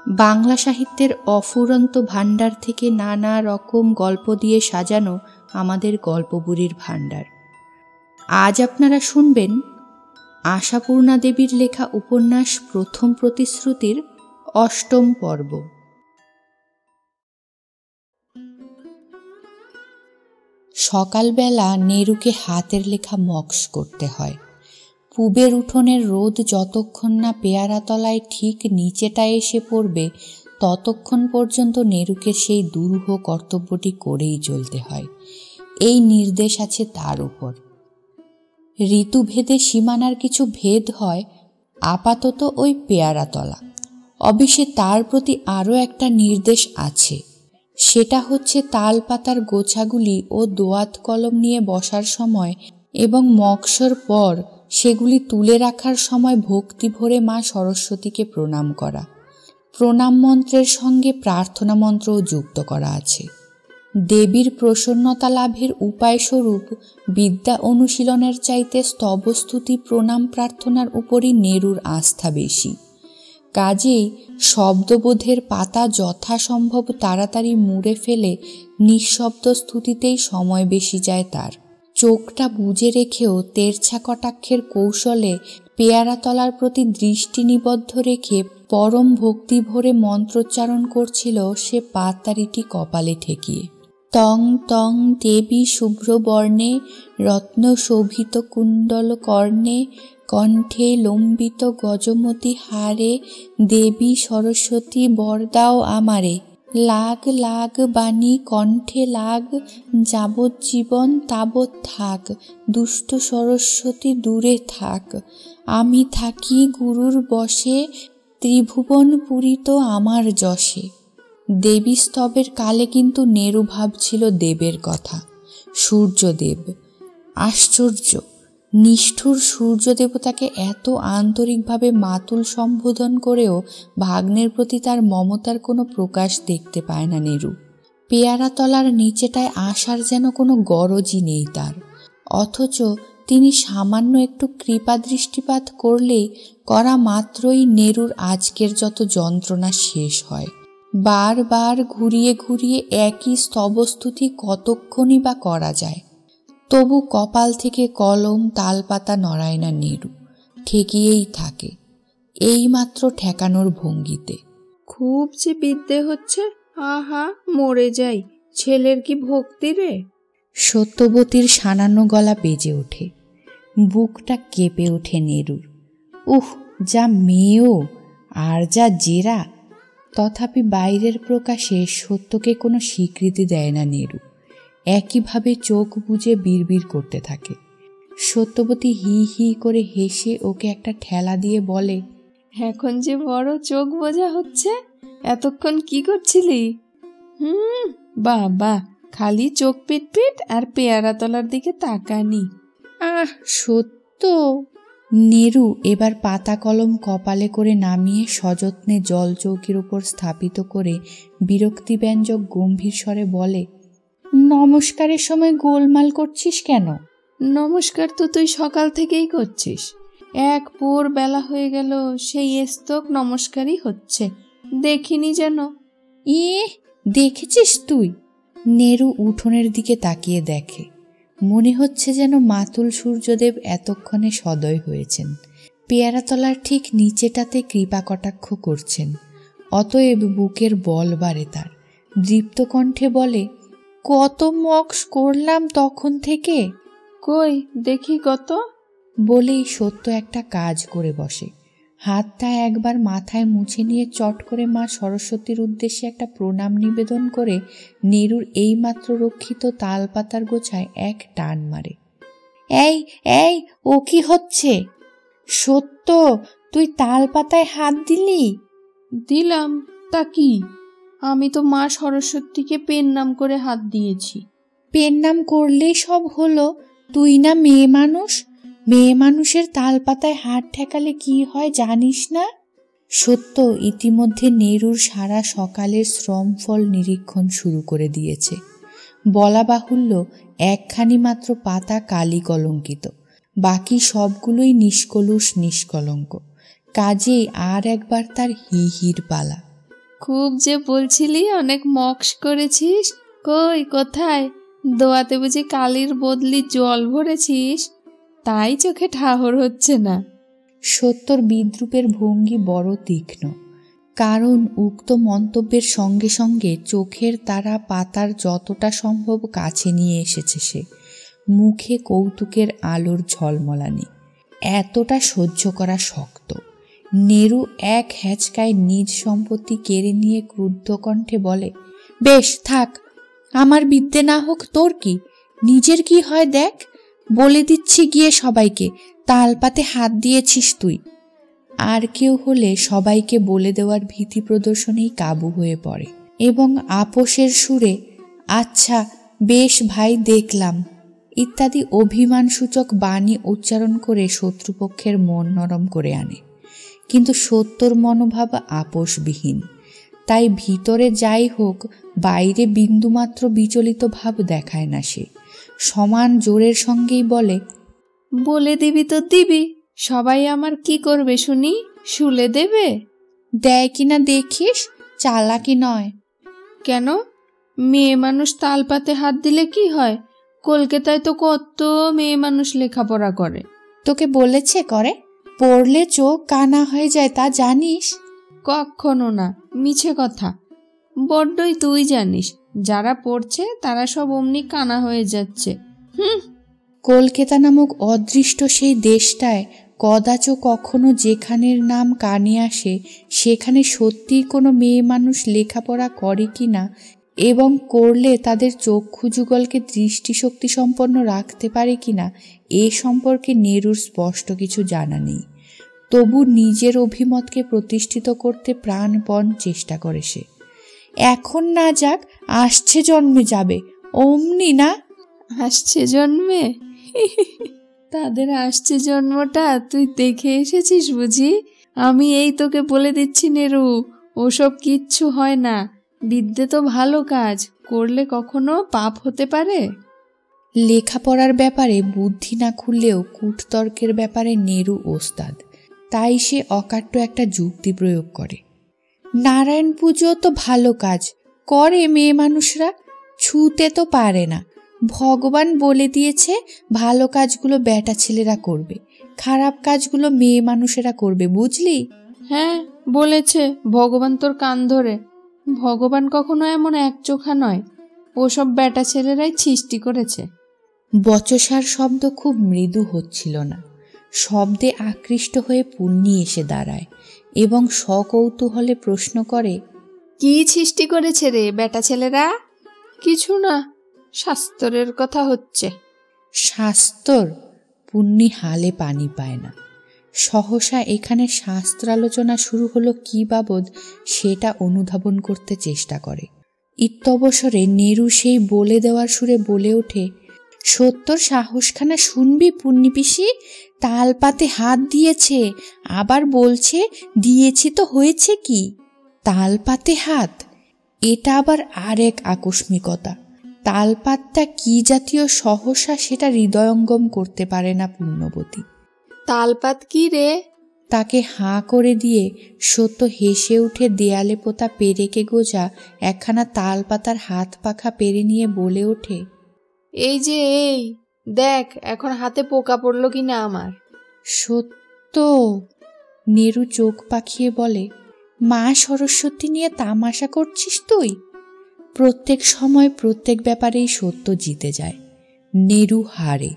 বাংলা সাহিত্যের অফুরন্ত ভাণ্ডার থেকে নানা রকম গল্প দিয়ে সাজানো আমাদের গল্পবুড়ির ভাণ্ডার। আজ আপনারা শুনবেন আশাপূর্ণা দেবীর লেখা উপন্যাস প্রথম প্রতিশ্রুতির অষ্টম পর্ব। সকালবেলা নেরুকে হাতের লেখা মক্স করতে হয়। পূবের উঠোনের রোদ যতক্ষণ না পেয়ারাতলায় ঠিক নিচেটা এসে পড়বে ততক্ষণ পর্যন্ত নেরুকে সেই দুরূহ কর্তব্যটি করেই চলতে হয়। এই নির্দেশ আছে তার উপর। ঋতুভেদে সীমানার কিছু ভেদ হয়, আপাতত ওই পেয়ারাতলা। অবশ্যই তার প্রতি আরও একটা নির্দেশ আছে, সেটা হচ্ছে তাল পাতার গোছাগুলি ও দোয়াত কলম নিয়ে বসার সময় এবং মক্সর পর সেগুলি তুলে রাখার সময় ভক্তি ভরে মা সরস্বতীকে প্রণাম করা। প্রণাম মন্ত্রের সঙ্গে প্রার্থনা মন্ত্রও যুক্ত করা আছে। দেবীর প্রসন্নতা লাভের উপায়স্বরূপ বিদ্যা অনুশীলনের চাইতে স্তবস্তুতি প্রণাম প্রার্থনার উপরই নেরুর আস্থা বেশি। কাজেই শব্দবোধের পাতা যথাসম্ভব তাড়াতাড়ি মুড়ে ফেলে নিঃশব্দ স্তুতিতেই সময় বেশি যায় তার। চোখটা বুজে রেখেও তেরছা কটাক্ষের কৌশলে পেয়ারাতলার প্রতি দৃষ্টি নিবদ্ধ রেখে পরম ভক্তি ভরে মন্ত্রোচ্চারণ করছিল সে পাতারিটি কপালে ঠেকিয়ে। তং তং দেবী শুভ্রবর্ণে রত্ন শোভিত কুণ্ডল কর্ণে কণ্ঠে লম্বিত গজমতি হারে দেবী সরস্বতী বরদাও আমারে। লাগ লাগ বাণী কণ্ঠে লাগ, যাবৎ জীবন তাবৎ থাক, দুষ্ট সরস্বতী দূরে থাক। আমি থাকি গুরুর বশে, ত্রিভুবন পুরিত আমার যশে। দেবী স্তবের কালে কিন্তু নেরু ভাবছিল দেবের কথা, সূর্যদেব। আশ্চর্য, নিষ্ঠুর সূর্য দেবতাকে এত আন্তরিকভাবে মাতুল সম্বোধন করেও ভাগ্নের প্রতি তার মমতার কোনো প্রকাশ দেখতে পায় না নেরু। পেয়ারাতলার নিচেটায় আসার যেন কোনো গরজই নেই তার, অথচ তিনি সামান্য একটু কৃপা দৃষ্টিপাত করলেই করা মাত্রই নেরুর আজকের যত যন্ত্রণা শেষ হয়। বারবার ঘুরিয়ে ঘুরিয়ে একই স্তবস্তুতি কতক্ষণই বা করা যায়। তবু কপাল থেকে কলম তালপাতা নড়ায় না নেরু, ঠেকিয়েই থাকে, এইমাত্র ঠেকানোর ভঙ্গিতে। খুব যে বিদ্যে হচ্ছে, আহা মরে যাই, ছেলের কি ভক্তি রে। সত্যবতীর সানান্য গলা বেজে ওঠে, বুকটা কেঁপে ওঠে নেরুর। উহ, যা মেয়েও আর যা জেরা! তথাপি বাইরের প্রকাশে সত্যকে কোনো স্বীকৃতি দেয় না নেরু, একইভাবে চোখ বুজে বিড়বিড় করতে থাকে। সত্যবতী হি হি করে হেসে ওকে একটা ঠেলা দিয়ে বলে, এখন যে বড় চোখ বোঝা হচ্ছে, এতক্ষণ কি করছিলি? বাবা, খালি চোখ পিটপিট আর পেয়ারাতলার দিকে তাকানি। আহ, সত্য। নেরু এবার পাতা কলম কপালে করে নামিয়ে সযত্নে জল চৌকির উপর স্থাপিত করে বিরক্তিব্যঞ্জক গম্ভীর স্বরে বলে, নমস্কারের সময় গোলমাল করছিস কেন? নমস্কার তো তুই সকাল থেকেই করছিস। এক পোর বেলা হয়ে গেল, সেই স্তক নমস্কারই হচ্ছে, দেখিনি যেন। দেখেছিস তুই? নেরু উঠোনের দিকে তাকিয়ে দেখে, মনে হচ্ছে যেন মাতুল সূর্যদেব এতক্ষণে সদয় হয়েছেন, পেয়ারাতলার ঠিক নিচেটাতে কৃপা কটাক্ষ করছেন। অতএব বুকের বল বাড়ে তার, দৃপ্ত কণ্ঠে বলে, কত মক্স করলাম তখন থেকে। কই দেখি কত। বলেই সত্য একটা কাজ করে বসে। হাতটা একবার মাথায় মুছে নিয়ে চট করে মা সরস্বতীর উদ্দেশ্যে একটা প্রণাম নিবেদন করে নেরুর এইমাত্র রক্ষিত তালপাতার গোছায় এক টান মারে। এই এই, ও কি হচ্ছে? সত্য, তুই তালপাতায় হাত দিলি? দিলাম, তা কি? আমি তো মা সরস্বতীকে পেন নাম করে হাত দিয়েছি। পেন নাম করলেই সব হলো? তুই না মেয়ে মানুষ? মেয়ে মানুষের তালপাতায় হাত ঠেকালে কি হয় জানিস না? সত্য ইতিমধ্যে নেরুর সারা সকালের শ্রম ফল নিরীক্ষণ শুরু করে দিয়েছে। বলা বাহুল্য, একখানি মাত্র পাতা কালি কলঙ্কিত, বাকি সবগুলোই নিষ্কলুষ নিষ্কলঙ্ক। কাজেই আর একবার তার হি হির পালা। খুব যে বলছিলি অনেক মক্স করেছিস, কই কোথায়? দোয়াতে বুঝি কালির বদলি জল ভরেছিস, তাই চোখে ঠাহর হচ্ছে না। সত্যর বিদ্রূপের ভঙ্গি বড় তীক্ষ্ণ, কারণ উক্ত মন্তব্যের সঙ্গে সঙ্গে চোখের তারা পাতার যতটা সম্ভব কাছে নিয়ে এসেছে সে, মুখে কৌতুকের আলোর ঝলমলানি। এতটা সহ্য করা শক্ত। নেরু এক হ্যাচকায় নিজ সম্পত্তি কেড়ে নিয়ে ক্রুদ্ধ কণ্ঠে বলে, বেশ থাক, আমার বিদ্যে না হোক তোর কি, নিজের কি হয় দেখ। বলে দিচ্ছি গিয়ে সবাইকে, তালপাতে হাত দিয়েছিস তুই। আর কেউ হলে সবাইকে বলে দেওয়ার ভীতি প্রদর্শনেই কাবু হয়ে পড়ে এবং আপোষের সুরে আচ্ছা বেশ ভাই দেখলাম ইত্যাদি অভিমানসূচক বাণী উচ্চারণ করে শত্রুপক্ষের মন নরম করে আনে। কিন্তু সত্যর মনোভাব আপোষবিহীন, তাই ভিতরে যাই হোক বাইরে বিন্দুমাত্র বিচলিত ভাব দেখায় না সে। সমান জোরের সঙ্গেই বলে, বলে দিবি তো দিবি, সবাই আমার কি করবে শুনি? শুলে দেবে? দেয় কিনা দেখিস, চালাকি নয়। কেন? মেয়ে মানুষ তালপাতে হাত দিলে কি হয়? কলকাতায় তো কত মেয়ে মানুষ লেখাপড়া করে। তোকে বলেছে করে? পড়লে চোখ কানা হয়ে যায়, তা জানিস? কখনো না, মিছে কথা। বড্ডই তুই জানিস, যারা পড়ছে তারা সব অমনি কানা হয়ে যাচ্ছে। কলকাতা নামক অদৃষ্ট সেই দেশটায় কদাচ কখনো যেখানের নাম কানে আসে সেখানে সত্যিই কোনো মেয়ে মানুষ লেখাপড়া করে কি না এবং করলে তাদের চক্ষু যুগলকে দৃষ্টিশক্তি সম্পন্ন রাখতে পারে কিনা এ সম্পর্কে নেরুর স্পষ্ট কিছু জানা নেই। তবু নিজের অভিমতকে প্রতিষ্ঠিত করতে প্রাণপণ চেষ্টা করে সে। এখন না যাক, আসছে জন্মে যাবে, অমনি না? আসছে জন্মে? তাদের আসছে জন্মটা তুই দেখে এসেছিস বুঝি? আমি এই তোকে বলে দিচ্ছি নেরু, ওসব কিচ্ছু হয় না। বিদ্যে তো ভালো কাজ, করলে কখনো পাপ হতে পারে? লেখাপড়ার ব্যাপারে বুদ্ধি না খুললেও কূটতর্কের ব্যাপারে নেরু ওস্তাদ, তাই সে অকাট্য একটা যুক্তি প্রয়োগ করে। নারায়ণ পুজো তো ভালো কাজ করে মেয়ে মানুষরা, ছুতে তো পারে না। ভগবান বলে দিয়েছে ভালো কাজগুলো বেটা ছেলেরা করবে, খারাপ কাজগুলো মেয়ে মানুষেরা করবে, বুঝলি? হ্যাঁ বলেছে, ভগবান তোর কান ধরে। ভগবান কখনো এমন একচোখা নয়, ওসব বেটা ছেলেরাই সৃষ্টি করেছে। বচসার শব্দ খুব মৃদু হচ্ছিল না। শব্দে আকৃষ্ট হয়ে পুণ্যি এসে দাঁড়ায় এবং সকৌতূহলে প্রশ্ন করে, কি সৃষ্টি করেছে রে বেটা ছেলেরা? কিছু না, শাস্ত্রের কথা হচ্ছে। শাস্ত্র? পুণ্যি হালে পানি পায় না। সহসা এখানে শাস্ত্রালোচনা শুরু হলো কি বাবদ সেটা অনুধাবন করতে চেষ্টা করে। ইত্যবসরে নেরু সেই বলে দেওয়ার সুরে বলে ওঠে, সত্যর সাহসখানা শুনবি পুণ্যি পিসি? তালপাতে হাত দিয়েছে, আবার বলছে দিয়েছি তো হয়েছে কি? তালপাতে হাত, এটা আবার আরেক আকস্মিকতা। তালপাতটা কি জাতীয় সহসা সেটা হৃদয়ঙ্গম করতে পারে না পুণ্যবতী। তালপাত কি রে? তাকে হাঁ করে দিয়ে সত্য হেসে উঠে দেয়ালে পোতা পেরেকে গোজা একখানা তালপাতার হাত পাখা পেরে নিয়ে বলে ওঠে, এই যে এই দেখ এখন হাতে পোকা পড়লো কিনা আমার। সত্য? নেরু চোখ পাখিয়ে বলে, মা সরস্বতী নিয়ে তামাশা করছিস তুই? প্রত্যেক সময় প্রত্যেক ব্যাপারেই সত্য জিতে যায়, নেরু হারে।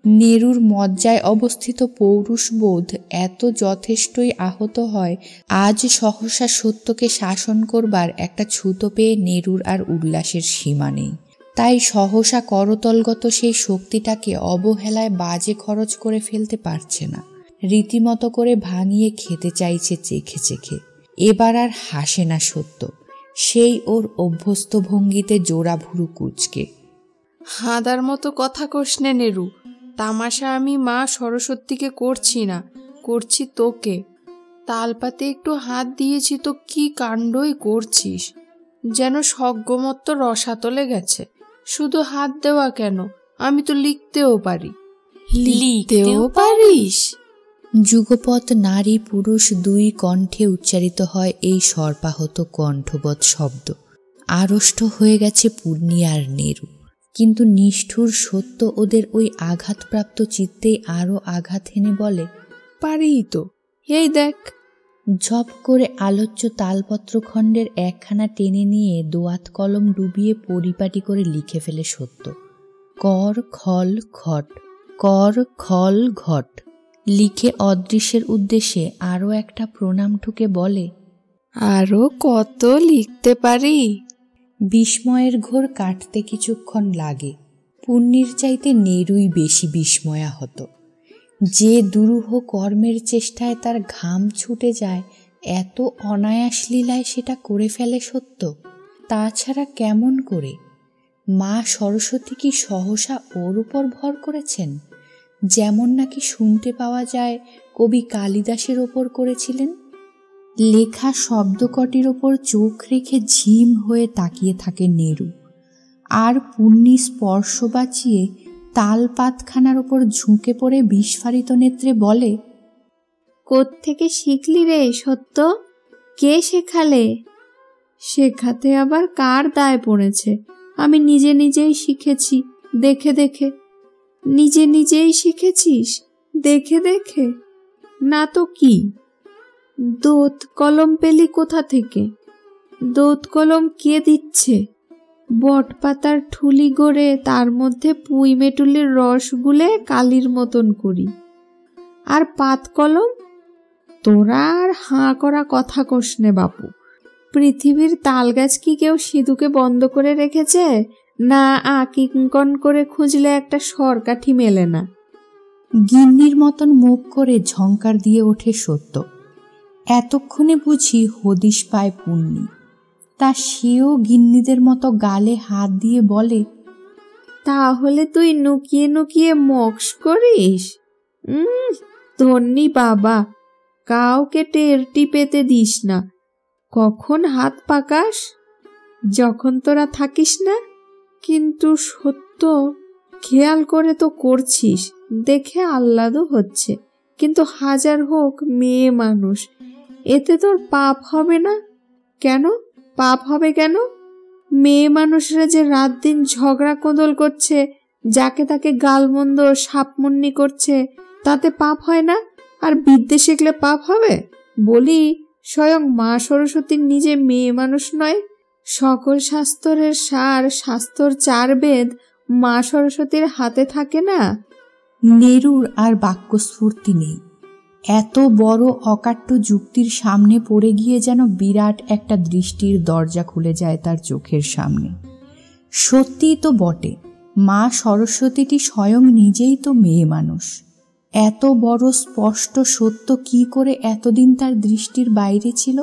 নেরুর মজ্জায় অবস্থিত পৌরুষবোধ এত যথেষ্টই আহত হয়, আজ সহসা সত্যকে শাসন করবার একটা ছুতো পেয়ে নেরুর আর উল্লাসের সীমা নেই। তাই সহসা করতলগত সেই শক্তিটাকে অবহেলায় বাজে খরচ করে ফেলতে পারছে না। রীতিমতো করে ভাঙিয়ে খেতে চাইছে চেখে চেখে। এবার আর হাসে না সত্য, সেই ওর অভ্যস্ত ভঙ্গিতে জোড়া ভুরু কুচকে। হাদার মতো কথা কোসনে নেরু, তামাশা আমি মা সরস্বতীকে করছি না, করছি তোকে। তালপাতে একটু হাত দিয়েছি তো কি কাণ্ডই করছিস, যেন সজ্ঞমত্ত রসাতলে গেছে। শুধু হাত দেওয়া কেন, আমি তো লিখতেও পারি। লিখতেও পারিস? যুগপৎ নারী পুরুষ দুই কণ্ঠে উচ্চারিত হয় এই সর্পাহত কণ্ঠবৎ শব্দ। আড়ষ্ট হয়ে গেছে পূর্ণি আর নেরু, কিন্তু নিষ্ঠুর সত্য ওদের ওই আঘাতপ্রাপ্ত চিত্তেই আরও আঘাত হেনে বলে, পারেই তো, এই দেখ। ঝপ করে আলোচ্য তালপত্র খণ্ডের একখানা টেনে নিয়ে দোয়াত কলম ডুবিয়ে পরিপাটি করে লিখে ফেলে সত্য। কর খল ঘট, কর খল ঘট। লিখে অদৃশ্যের উদ্দেশ্যে আরও একটা প্রণাম ঠুকে বলে, আরো কত লিখতে পারি। বিস্ময়ের ঘোর কাটতে কিছুক্ষণ লাগে। পুণ্যির চাইতে নেরুই বেশি বিস্ময়া হতো। যে দুরূহ কর্মের চেষ্টায় তার ঘাম ছুটে যায়, এত অনায়াস লীলায় সেটা করে ফেলে সত্য। তাছাড়া কেমন করে? মা সরস্বতী কি সহসা ওর উপর ভর করেছেন, যেমন নাকি শুনতে পাওয়া যায় কবি কালিদাসের ওপর করেছিলেন? লেখা শব্দকটির ওপর চোখ রেখে ঝিম হয়ে তাকিয়ে থাকে নেরু, আর পুণ্যি স্পর্শ বাঁচিয়ে তালপাতখানার ওপর ঝুঁকে পড়ে বিস্ফারিত নেত্রে বলে, কোত্থেকে শিখলি রে সত্য? কে শেখালে? শেখাতে আবার কার দায় পড়েছে? আমি নিজে নিজেই শিখেছি, দেখে দেখে। নিজে নিজেই শিখেছিস দেখে দেখে? না তো কি। দোত কলম পেলি কোথা থেকে? দোত কলম কে দিচ্ছে? বট পাতার ঠুলি গড়ে তার মধ্যে পুঁই মেটুলির রস গুলে কালির মতন করি। আর পাত কলম? তোরা আর হাঁ করা কথা কোসনে বাপু। পৃথিবীর তাল গাছ কি কেউ সিধুকে বন্ধ করে রেখেছে? না কিঙ্কন করে খুঁজলে একটা সরকাঠি মেলে না। গিন্নির মতন মুখ করে ঝংকার দিয়ে ওঠে সত্য। এতক্ষণে বুঝি হদিশ পায় পুণ্যি। তা সেও গিন্নিদের মতো গালে হাত দিয়ে বলে, তাহলে তুই নুকিয়ে নুকিয়ে মক্স করিস? ধন্যি বাবা, কাউকে টেরটি পেতে দিস না। কখন হাত পাকাস? যখন তোরা থাকিস না। কিন্তু সত্য, খেয়াল করে তো করছিস, দেখে আহ্লাদও হচ্ছে। কিন্তু হাজার হোক মেয়ে মানুষ, এতে তোর পাপ হবে না? কেন পাপ হবে কেন? মেয়ে মানুষরা যে রাত দিন ঝগড়া কোঁদল করছে, যাকে তাকে গালমন্দ সাপমুন্নি করছে, তাতে পাপ হয় না? আর বিদ্যে শিখলে পাপ হবে? বলি, স্বয়ং মা সরস্বতীর নিজে মেয়ে মানুষ নয়? সকল শাস্ত্রের সার, শাস্ত্রর 4 বেদ মা সরস্বতীর হাতে থাকে না? নেরুর আর বাক্যস্ফূর্তি নেই। এত বড় অকাট্য যুক্তির সামনে পড়ে গিয়ে যেন বিরাট একটা দৃষ্টির দরজা খুলে যায় তার চোখের সামনে। সত্যিই তো বটে, মা সরস্বতীটি স্বয়ং নিজেই তো মেয়ে মানুষ। এত বড় স্পষ্ট সত্য কি করে এতদিন তার দৃষ্টির বাইরে ছিল?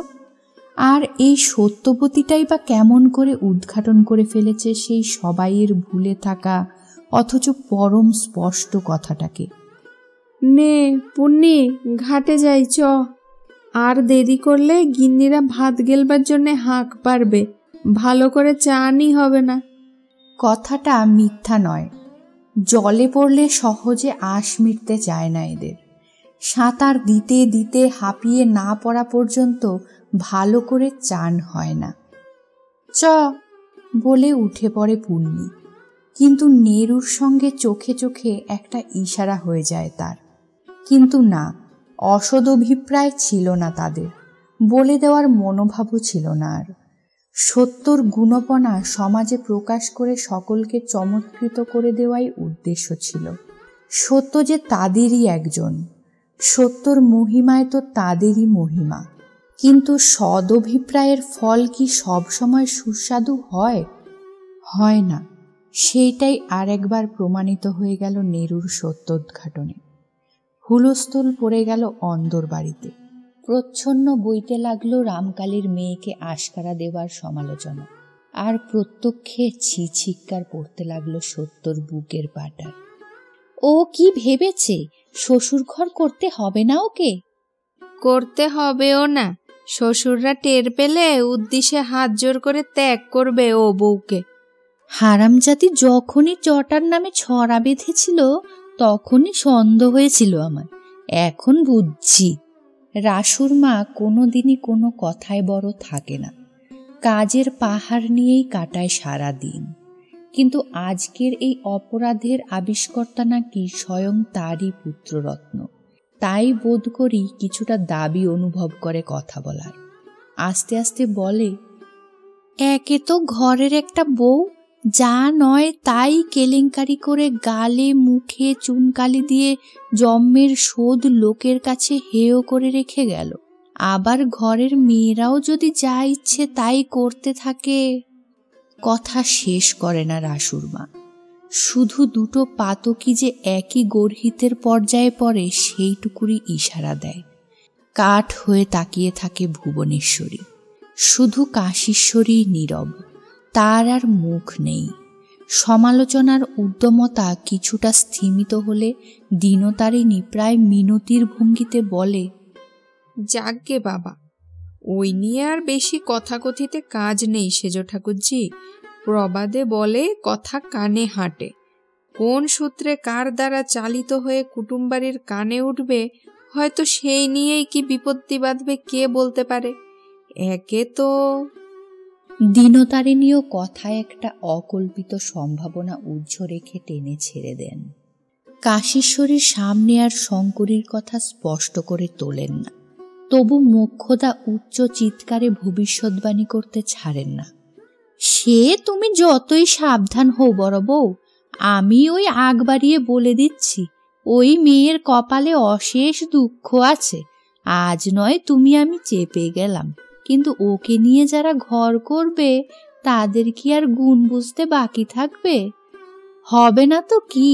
আর এই সত্যবতীটাই বা কেমন করে উদ্ঘাটন করে ফেলেছে সেই সবাইয়ের ভুলে থাকা অথচ পরম স্পষ্ট কথাটাকে। নে পুণ্যি, ঘাটে যাই চ। আর দেরি করলে গিন্নিরা ভাত গেলবার জন্যে হাঁক পারবে, ভালো করে চানই হবে না। কথাটা মিথ্যা নয়। জলে পড়লে সহজে আশ মিটতে চায় না এদের। সাঁতার দিতে দিতে হাঁপিয়ে না পড়া পর্যন্ত ভালো করে চান হয় না। চ বলে উঠে পড়ে পুণ্যি, কিন্তু নেরুর সঙ্গে চোখে চোখে একটা ইশারা হয়ে যায় তার। কিন্তু না, অসদ অভিপ্রায় ছিল না তাদের, বলে দেওয়ার মনোভাবও ছিল না আর। সত্যর গুণপনা সমাজে প্রকাশ করে সকলকে চমৎকৃত করে দেওয়াই উদ্দেশ্য ছিল। সত্য যে তাদেরই একজন, সত্যর মহিমায় তো তাদেরই মহিমা। কিন্তু সদ অভিপ্রায়ের ফল কি সবসময় সুস্বাদু হয়? হয় না। সেইটাই আরেকবার প্রমাণিত হয়ে গেল নেরুর সত্যোদ্ঘাটনে। হুলস্থুল পড়ে গেল অন্দর বাড়িতে। প্রচ্ছন্ন বইতে লাগলো রামকালীর মেয়েকে আশকারা দেওয়ার সমালোচনা, আর প্রত্যক্ষে ছিছিক্কার পড়তে লাগলো সত্যর বুকের পাটার। ও কি ভেবেছে শ্বশুর ঘর করতে হবে না ওকে? করতে হবেও না। শ্বশুররা টের পেলে উদ্দেশ্যে হাত জোর করে ত্যাগ করবে ও বউকে। হারামজাতি যখনই চটার নামে ছড়া বেঁধেছিল তখনই সন্দেহ হয়েছিল আমার, এখন বুঝছি। রাসুর মা কোনোদিনই কোনো কথায় বড় থাকে না, কাজের পাহাড় নিয়েই কাটায় সারা দিন। কিন্তু আজকের এই অপরাধের আবিষ্কর্তা নাকি স্বয়ং তারই পুত্ররত্ন। তাই বোধ করি কিছুটা দাবি অনুভব করে কথা বলার। আস্তে আস্তে বলে, একে তো ঘরের একটা বউ, যা নয় তাই কেলেঙ্কারি করে গালে মুখে চুনকালি দিয়ে জন্মের শোধ লোকের কাছে হেয় করে রেখে গেল। আবার ঘরের মেয়েরাও যদি যা ইচ্ছে তাই করতে থাকে। কথা শেষ করে না রাসুর মা, শুধু দুটো পাতকি যে একই গর্হিতের পর্যায়ে পড়ে সেইটুকুরই ইশারা দেয়। কাঠ হয়ে তাকিয়ে থাকে ভুবনেশ্বরী। শুধু কাশীশ্বরী নীরব, তার আর মুখ নেই। সমালোচনার উদ্যমতা কিছুটা স্থিমিত হলে দিনতারিণী প্রায় মিনতির ভঙ্গিতে বলে, যাকগে বাবা, ওই নিয়ে আর বেশি কথা কথিতে কাজ নেই সেজ ঠাকুরজি। প্রবাদে বলে, কথা কানে হাঁটে। কোন সূত্রে কার দ্বারা চালিত হয়ে কুটুমবাড়ির কানে উঠবে, হয়তো সেই নিয়েই কি বিপত্তি বাঁধবে কে বলতে পারে। একে তো দিনতারিণীও কথায় একটা অকল্পিত সম্ভাবনা উজ্জ্ব রেখে টেনে ছেড়ে দেন। কাশীশ্বরীর সামনে আর শঙ্করীর কথা স্পষ্ট করে তোলেন না, তবু মোক্ষদা উচ্চ চিৎকারে ভবিষ্যৎবাণী করতে ছাড়েন না। সে তুমি যতই সাবধান হও বড় বউ, আমি ওই আগ বাড়িয়ে বলে দিচ্ছি, ওই মেয়ের কপালে অশেষ দুঃখ আছে। আজ নয় তুমি আমি চেপে গেলাম, কিন্তু ওকে নিয়ে যারা ঘর করবে তাদের কি আর গুণ বুঝতে বাকি থাকবে? হবে না তো কি,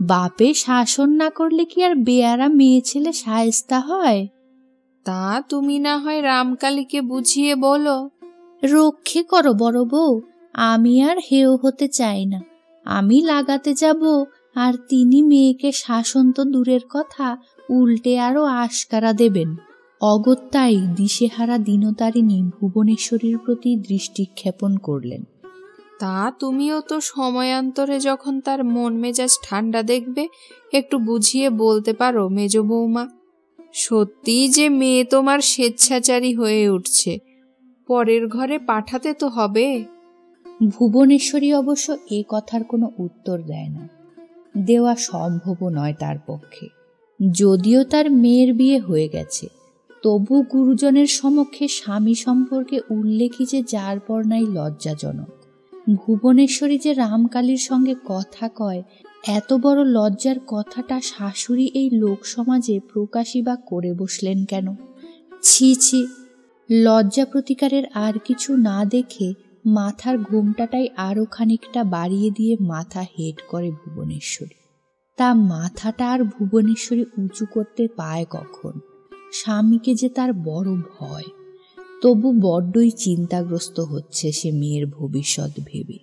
বাপে শাসন না করলে কি আর বেয়ারা মেয়ে ছেলে শায়েস্তা হয়? তা তুমি না হয় রামকালীকে বুঝিয়ে বলো। রক্ষে করো বড় বউ, আমি আর হেয় হতে চাই না। আমি লাগাতে যাব, আর তিনি মেয়েকে শাসন তো দূরের কথা, উল্টে আরো আশকারা দেবেন। অগত্যাই দিশেহারা দিনতারিণী ভুবনেশ্বরীর প্রতি দৃষ্টিক্ষেপণ করলেন। তা তুমিও তো সময়ান্তরে যখন তার মন মেজাজ ঠান্ডা দেখবে একটু বুঝিয়ে বলতে পারো মেজ বৌমা। সত্যি যে মেয়ে তোমার স্বেচ্ছাচারী হয়ে উঠছে, পরের ঘরে পাঠাতে তো হবে। ভুবনেশ্বরী অবশ্য এ কথার কোনো উত্তর দেয় না, দেওয়া সম্ভবও নয় তার পক্ষে। যদিও তার মেয়ের বিয়ে হয়ে গেছে, তবু গুরুজনের সমক্ষে স্বামী সম্পর্কে উল্লেখই যে যার পর নাই লজ্জাজনক। ভুবনেশ্বরী যে রামকালীর সঙ্গে কথা কয়, এত বড় লজ্জার কথাটা শাশুড়ি এই লোক সমাজে প্রকাশই বা করে বসলেন কেন? ছি ছি! লজ্জা প্রতিকারের আর কিছু না দেখে মাথার ঘোমটাটাই আরো খানিকটা বাড়িয়ে দিয়ে মাথা হেঁট করে ভুবনেশ্বরী। তা মাথাটা আর ভুবনেশ্বরী উঁচু করতে পায় কখন? স্বামীকে যে তার বড় ভয়, তবু বড্ডই চিন্তাগ্রস্ত হচ্ছে সে মেয়ের ভবিষ্যৎ ভেবে।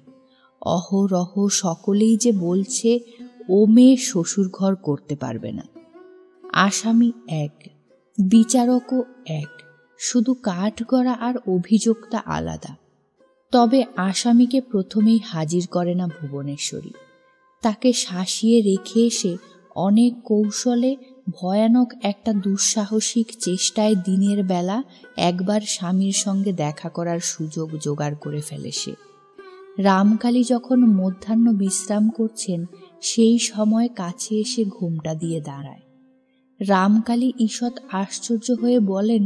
অহরহ সকলেই যে বলছে ও মেয়ে শ্বশুর ঘর করতে পারবে না। আসামি এক, বিচারকও এক, শুধু কাঠগড়া আর অভিযোক্তা আলাদা। তবে আসামিকে প্রথমেই হাজির করে না ভুবনেশ্বরী। তাকে শাসিয়ে রেখে এসে অনেক কৌশলে ভয়ানক একটা দুঃসাহসিক চেষ্টায় দিনের বেলা একবার স্বামীর সঙ্গে দেখা করার সুযোগ জোগাড় করে ফেলে সে। রামকালী যখন মধ্যাহ্ন বিশ্রাম করছেন, সেই সময় কাছে এসে ঘোমটা দিয়ে দাঁড়ায়। রামকালী ঈষৎ আশ্চর্য হয়ে বলেন,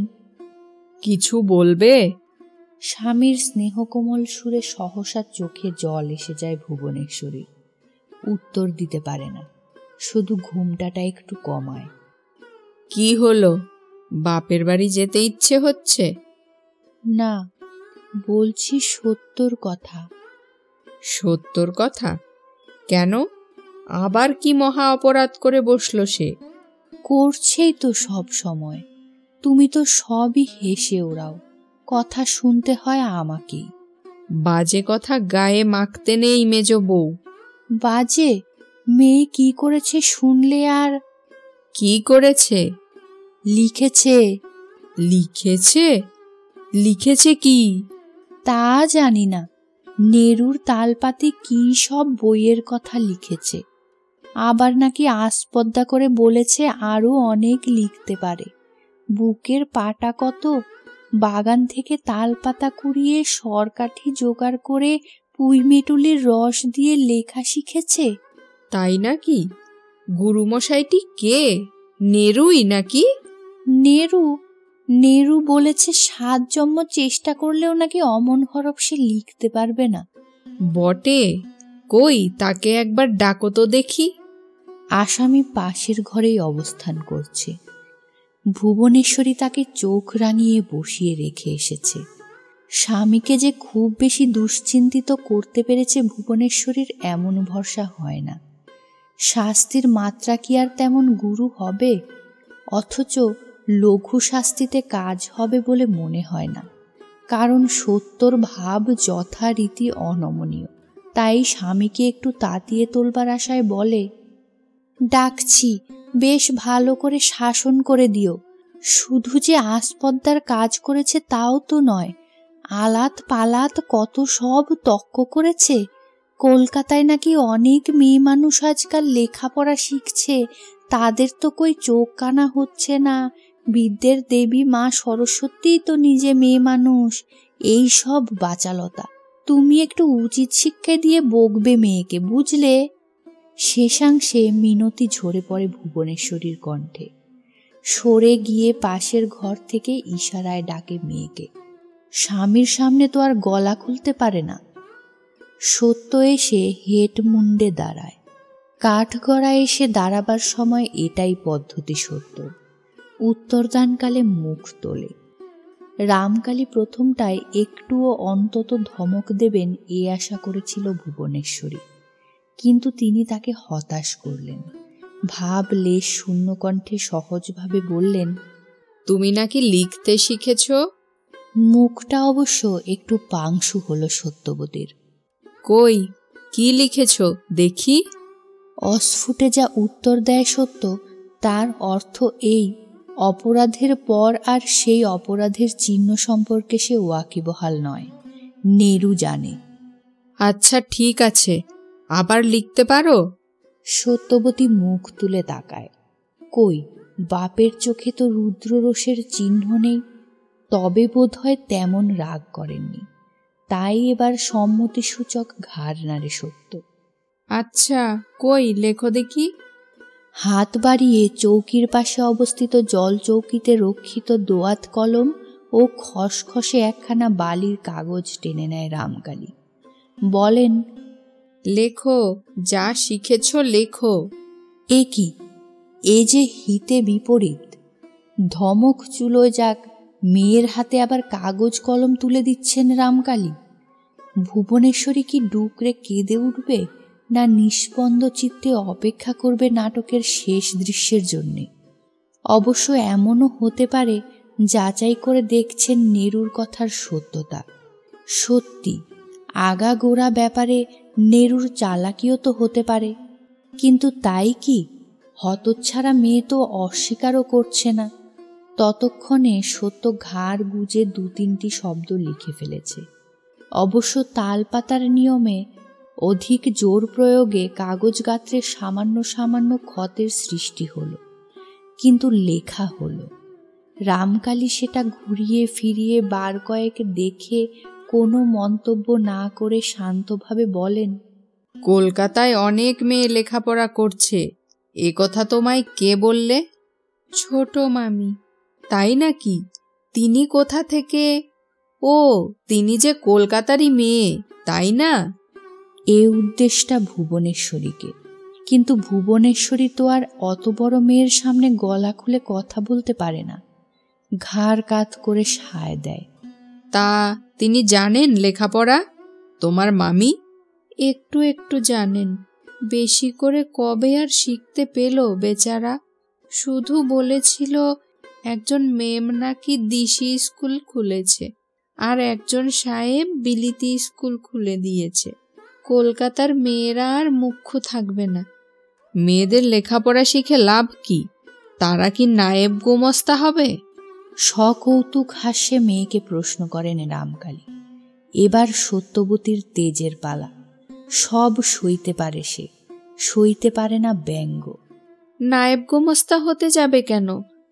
কিছু বলবে? স্বামীর স্নেহকোমল সুরে সহসা চোখে জল এসে যায় ভুবনেশ্বরীর। উত্তর দিতে পারে না, শুধু ঘুমটাটা একটু কমায়। কি হলো, বাপের বাড়ি যেতে ইচ্ছে হচ্ছে? না, বলছি সত্যর কথা। সত্যর কথা? কেন, আবার কি মহা অপরাধ করে বসলো সে? করছেই তো সব সময়, তুমি তো সবই হেসে ওড়াও, কথা শুনতে হয় আমাকেই। বাজে কথা গায়ে মাখতে নেই মেজ বউ। বাজে? মেয়ে কি করেছে শুনলে আর। কি করেছে? লিখেছে। লিখেছে? লিখেছে কি? তা জানি না, নেরুর তালপাতে কি সব বইয়ের কথা লিখেছে। আবার নাকি আস্পর্ধা করে বলেছে আরো অনেক লিখতে পারে। বুকের পাটা কত! বাগান থেকে তাল পাতা কুড়িয়ে সরকাঠি জোগাড় করে পুঁইমেটুলির রস দিয়ে লেখা শিখেছে। তাই নাকি? গুরুমশাইটি কে? নেরুই নাকি? নেরু বলেছে 7 জন্ম চেষ্টা করলেও নাকি অমন হরফ সে লিখতে পারবে না। বটে, কই তাকে একবার ডাকো তো দেখি। আসামি পাশের ঘরেই অবস্থান করছে। ভুবনেশ্বরী তাকে চোখ রাঙিয়ে বসিয়ে রেখে এসেছে। স্বামীকে যে খুব বেশি দুশ্চিন্তিত করতে পেরেছে ভুবনেশ্বরীর এমন ভরসা হয় না। শাস্তির মাত্রা কি আর তেমন গুরু হবে? অথচ লঘু শাস্তিতে কাজ হবে বলে মনে হয় না, কারণ সত্যর ভাব যথারীতি অনমনীয়। তাই স্বামীকে একটু তাতিয়ে তোলবার আশায় বলে, ডাকছি, বেশ ভালো করে শাসন করে দিও। শুধু যে আস্পর্ধার কাজ করেছে তাও তো নয়, আলাত পালাত কত সব তক্ক করেছে। কলকাতায় নাকি অনেক মেয়ে মানুষ আজকাল লেখাপড়া শিখছে, তাদের তো কই চোখ কানা হচ্ছে না। বিদ্যের দেবী মা সরস্বতীই তো নিজে মেয়ে মানুষ। এই সব বাচালতা তুমি একটু উচিত শিক্ষা দিয়ে বকবে মেয়েকে, বুঝলে? শেষাংশে মিনতি ঝরে পড়ে ভুবনেশ্বরীর কণ্ঠে। সরে গিয়ে পাশের ঘর থেকে ইশারায় ডাকে মেয়েকে। স্বামীর সামনে তো আর গলা খুলতে পারে না। সত্য এসে হেট মুন্ডে দাঁড়ায়। কাঠগড়ায় এসে দাঁড়াবার সময় এটাই পদ্ধতি সত্য। উত্তরদানকালে মুখ তোলে। রামকালী প্রথমটায় একটুও অন্তত ধমক দেবেন এ আশা করেছিল ভুবনেশ্বরী, কিন্তু তিনি তাকে হতাশ করলেন। ভাব লেশ শূন্য কণ্ঠে সহজভাবে বললেন, তুমি নাকি লিখতে শিখেছ? মুখটা অবশ্য একটু পাংশু হলো সত্যবতীর। কই, কি লিখেছ দেখি? অস্ফুটে যা উত্তর দেয় সত্য, তার অর্থ এই, অপরাধের পর আর সেই অপরাধের চিহ্ন সম্পর্কে সে ওয়াকিবহাল নয়। নেরু জানে। আচ্ছা ঠিক আছে, আবার লিখতে পারো? সত্যবতী মুখ তুলে তাকায়। কই, বাপের চোখে তো রুদ্ররোষের চিহ্ন নেই। তবে বোধ হয় তেমন রাগ করেননি, তাই এবার সম্মতিসূচক ঘাড় নাড়ে সত্য। আচ্ছা কই, লেখো দেখি। হাত বাড়িয়ে চৌকির পাশে অবস্থিত জল চৌকিতে রক্ষিত দোয়াত কলম ও খসখসে একখানা বালির কাগজ টেনে নেয় রামকালী। বলেন, লেখো, যা শিখেছ লেখো। এ কি, এ যে হিতে বিপরীত। ধমক চুলো যাক, মেয়ের হাতে আবার কাগজ কলম তুলে দিচ্ছেন রামকালী। ভুবনেশ্বরী কি ডুকরে কেঁদে উঠবে, না নিষ্পন্দ চিত্তে অপেক্ষা করবে নাটকের শেষ দৃশ্যের জন্যে? অবশ্য এমনও হতে পারে যাচাই করে দেখছেন নেরুর কথার সত্যতা। সত্যি আগাগোড়া ব্যাপারে নেরুর চালাকিও তো হতে পারে, কিন্তু তাই কি? হতচ্ছাড়া মেয়ে তো অস্বীকারও করছে না। ততক্ষণে সত্য ঘাড় গুজে 2-3টি শব্দ লিখে ফেলেছে। অবশ্য তালপাতার নিয়মে অধিক জোর প্রয়োগে কাগজ গাত্রে সামান্য সামান্য ক্ষতের সৃষ্টি হলো, কিন্তু লেখা হলো। রামকালী সেটা ঘুরিয়ে ফিরিয়ে বার কয়েক দেখে কোনো মন্তব্য না করে শান্তভাবে বলেন, কলকাতায় অনেক মেয়ে লেখাপড়া করছে, এ কথা তোমায় কে বললে? ছোট মামি। তাই নাকি? তিনি কোথা থেকে? ও, তিনি যে কলকাতারই মেয়ে, তাই না? এ উদ্দেশ্যটা ভুবনেশ্বরীকে, কিন্তু ভুবনেশ্বরী তো আর অত বড় মেয়ের সামনে গলা খুলে কথা বলতে পারে না। ঘাড় কাত করে সায় দেয়। তা তিনি জানেন লেখাপড়া, তোমার মামি? একটু একটু জানেন, বেশি করে কবে আর শিখতে পেল বেচারা। শুধু বলেছিল একজন মেম নাকি দিশি স্কুল খুলেছে, আর একজন সাহেব বিলিতি স্কুল খুলে দিয়েছে। কলকাতার মেয়েরা আর মুখ্য থাকবে না। মেয়েদের লেখাপড়া শিখে লাভ কি? তারা কি নায়েব গোমস্তা হবে? সকৌতুক হাস্যে মেয়েকে প্রশ্ন করেন রামকালী। এবার সত্যবতীর তেজের পালা। সব সইতে পারে সে, সইতে পারে না ব্যঙ্গ। নায়েব গোমস্তা হতে যাবে কেন?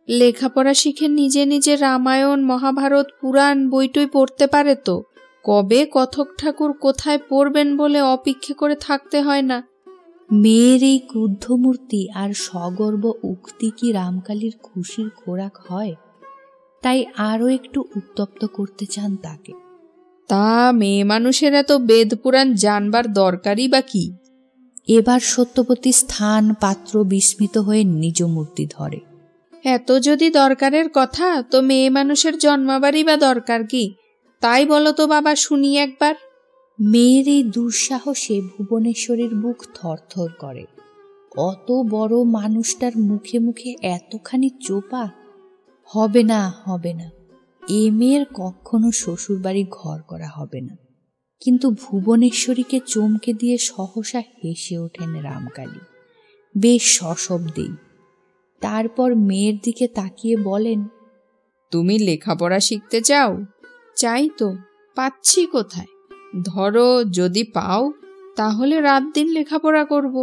লেখাপড়া শিখে নিজে নিজে রামায়ণ, মহাভারত, পুরাণ বইটই পড়তে পারে তো। কবে কথক ঠাকুর কোথায় পড়বেন বলে অপেক্ষা করে থাকতে হয় না। মেয়ের এই ক্রুদ্ধমূর্তি আর সগর্ব উক্তি কি রামকালীর খুশির খোরাক হয়? তাই আরও একটু উত্তপ্ত করতে চান তাকে। তা মেয়ে মানুষের এত বেদ পুরাণ জানবার দরকারই বা কি? এবার সত্যবতী স্থান পাত্র বিস্মিত হয়ে নিজ মূর্তি ধরে। এত যদি দরকারের কথা, তো মেয়ে মানুষের জন্মাবারই বা দরকার কি? তাই বলো তো বাবা, শুনি একবার। মেয়ের এই দুঃসাহসে ভুবনেশ্বরীর বুক থরথর করে। অত বড় মানুষটার মুখে মুখে এতখানি চোপা! হবে না, হবে না, এ মেয়ের কখনো শ্বশুরবাড়ি ঘর করা হবে না। কিন্তু ভুবনেশ্বরীকে চমকে দিয়ে সহসা হেসে ওঠেন রামকালী, বেশ সশব্দেই। তারপর মেয়ের দিকে তাকিয়ে বলেন, তুমি লেখাপড়া শিখতে চাও? চাই তো, পাচ্ছি কোথায়? ধরো যদি পাও, তাহলে রাত দিন লেখাপড়া করব।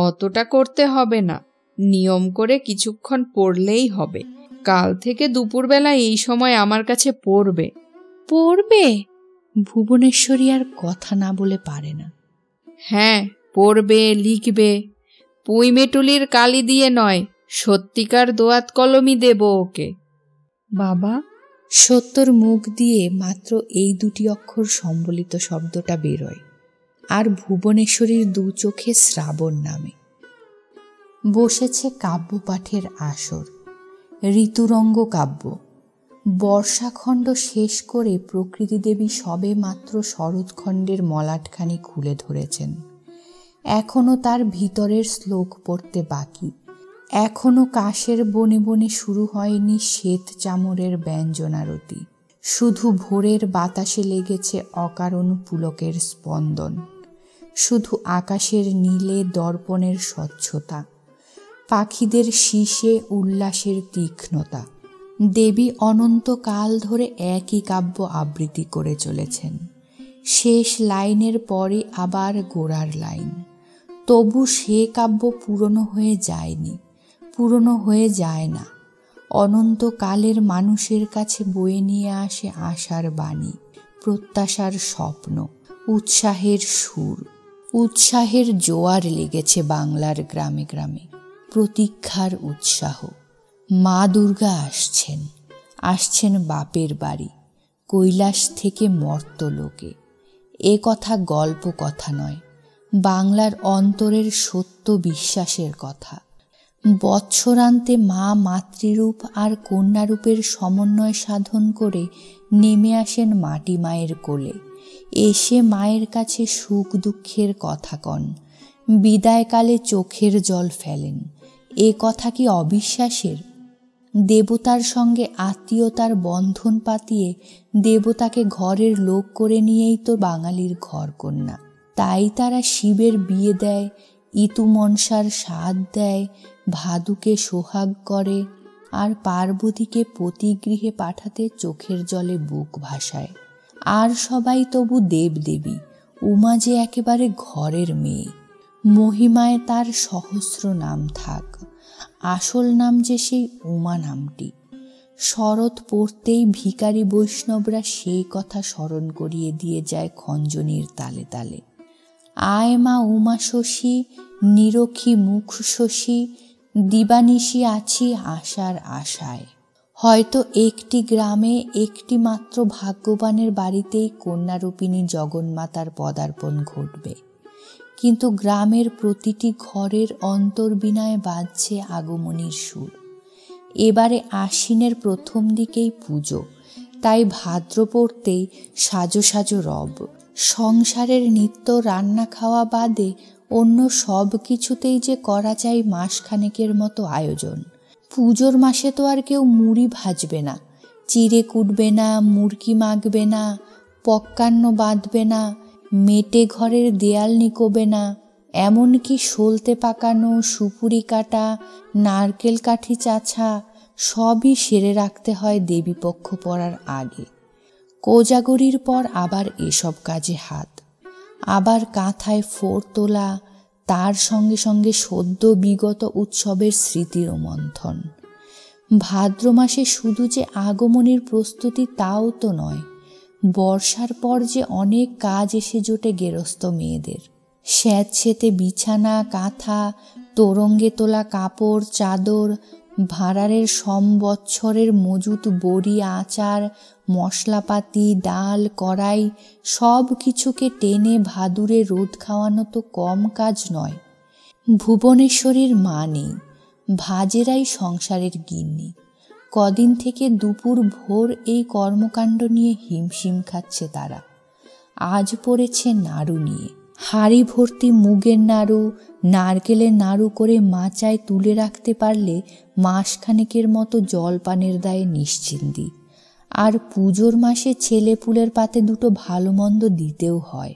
অতটা করতে হবে না, নিয়ম করে কিছুক্ষণ পড়লেই হবে। কাল থেকে দুপুরবেলা এই সময় আমার কাছে পড়বে। পড়বে? ভুবনেশ্বরী আর কথা না বলে পারে না। হ্যাঁ, পড়বে, লিখবে। পুঁইমেটুলির কালি দিয়ে নয়, সত্যিকার দোয়াত কলমই দেব ওকে। বাবা, সত্যর মুখ দিয়ে মাত্র এই দুটি অক্ষর সম্বলিত শব্দটা বেরোয়, আর ভুবনেশ্বরীর দু চোখে শ্রাবণ নামে। বসেছে কাব্যপাঠের আসর, ঋতুরঙ্গ কাব্য। বর্ষাখণ্ড শেষ করে প্রকৃতি দেবী সবে মাত্র শরৎখণ্ডের মলাটখানি খুলে ধরেছেন। এখনো তার ভিতরের শ্লোক পড়তে বাকি। এখনো কাশের বনে বনে শুরু হয়নি শ্বেত চামরের ব্যঞ্জনারতি। শুধু ভোরের বাতাসে লেগেছে অকারণ পুলকের স্পন্দন। শুধু আকাশের নীলে দর্পণের স্বচ্ছতা, পাখিদের শীষে উল্লাসের তীক্ষ্ণতা। দেবী অনন্তকাল ধরে একই কাব্য আবৃত্তি করে চলেছেন। শেষ লাইনের পরে আবার গোড়ার লাইন। তবু সে কাব্য পুরনো হয়ে যায়নি, পুরনো হয়ে যায় না। অনন্তকালের মানুষের কাছে বয়ে নিয়ে আসে আশার বাণী, প্রত্যাশার স্বপ্ন, উৎসাহের সুর। উৎসাহের জোয়ার লেগেছে বাংলার গ্রামে গ্রামে, প্রতীক্ষার উৎসাহ। মা দুর্গা আসছেন, আসছেন বাপের বাড়ি, কৈলাস থেকে মর্তলোকে। এ কথা গল্প কথা নয়, বাংলার অন্তরের সত্য বিশ্বাসের কথা। বৎসরান্তে মা মাতৃরূপ আর কন্যারূপের সমন্বয় সাধন করে নেমে আসেন মাটি মায়ের কোলে। এসে মায়ের কাছে সুখ দুঃখের কথা কন, বিদায়কালে চোখের জল ফেলেন। এ কথা কি অবিশ্বাসের? দেবতার সঙ্গে আত্মীয়তার বন্ধন পাতিয়ে দেবতাকে ঘরের লোক করে নিয়েই তো বাঙালির ঘর কন্যা। তাই তারা শিবের বিয়ে দেয়, ইতু মনসার সাধ দেয়, ভাদুকে সোহাগ করে, আর পার্বতীকে পতিগৃহে পাঠাতে চোখের জলে বুক ভাসায়। আর সবাই তবু দেবদেবী। উমা যে একেবারে ঘরের মেয়ে। মহিমায় তার সহস্র নাম থাক, আসল নাম যে সেই উমা নামটি। শরৎ পড়তেই ভিখারি বৈষ্ণবরা সেই কথা স্মরণ করিয়ে দিয়ে যায় খঞ্জনির তালে তালে। আয় মা উমা শশী, নিরখী মুখ শশী, দিবানিশি আছি আশার আশায়। হয়তো একটি গ্রামে একটি মাত্র ভাগ্যবানের বাড়িতেই কন্যারূপিণী জগন্মাতার পদার্পণ ঘটবে, কিন্তু গ্রামের প্রতিটি ঘরের অন্তর্বিনায় বাজছে আগমনীর সুর। এবারে আশ্বিনের প্রথম দিকেই পুজো, তাই ভাদ্র পড়তেই সাজো সাজো রব। সংসারের নিত্য রান্না খাওয়া বাদে অন্য সব কিছুতেই যে করা যায় মাসখানেকের মতো আয়োজন। পুজোর মাসে তো আর কেউ মুড়ি ভাজবে না, চিড়ে কুটবে না, মুরকি মাখবে না, পক্কান্ন বাঁধবে না, মেটে ঘরের দেয়াল নিকোবে না, এমনকি সলতে পাকানো, সুপুরি কাটা, নারকেল কাঠি চাছা সবই সেরে রাখতে হয় দেবীপক্ষ পড়ার আগে। কোজাগরীর পর আবার এসব কাজে হাত। আবার কাঁথায় ফোড় তোলা, তার সঙ্গে সঙ্গে সদ্য বিগত উৎসবের স্মৃতির মন্থন। ভাদ্র মাসে শুধু যে আগমনের প্রস্তুতি তাও তো নয়, বর্ষার পর যে অনেক কাজ এসে জোটে গেরস্থ মেয়েদের। স্যাঁতসেঁতে বিছানা, কাঁথা, তোরঙ্গে তোলা কাপড়, চাদর, ভাঁড়ারের সম্বৎসরের মজুত বড়ি, আচার, মশলাপাতি, ডাল, কড়াই সব কিছুকে টেনে ভাদুরে রোদ খাওয়ানো তো কম কাজ নয়। ভুবনেশ্বরীর মা নেই, ভাজেরাই সংসারের গিন্নি। কদিন থেকে দুপুর ভোর এই কর্মকাণ্ড নিয়ে হিমশিম খাচ্ছে তারা। আজ পড়েছে নাড়ু নিয়ে। হাঁড়ি ভর্তি মুগের নাড়ু, নারকেলের নাড়ু করে মাচায় তুলে রাখতে পারলে মাসখানেকের মতো জলপানের দায়ে নিশ্চিন্তি। আর পুজোর মাসে ছেলেপুলের পাতে দুটো ভালো মন্দ দিতেও হয়।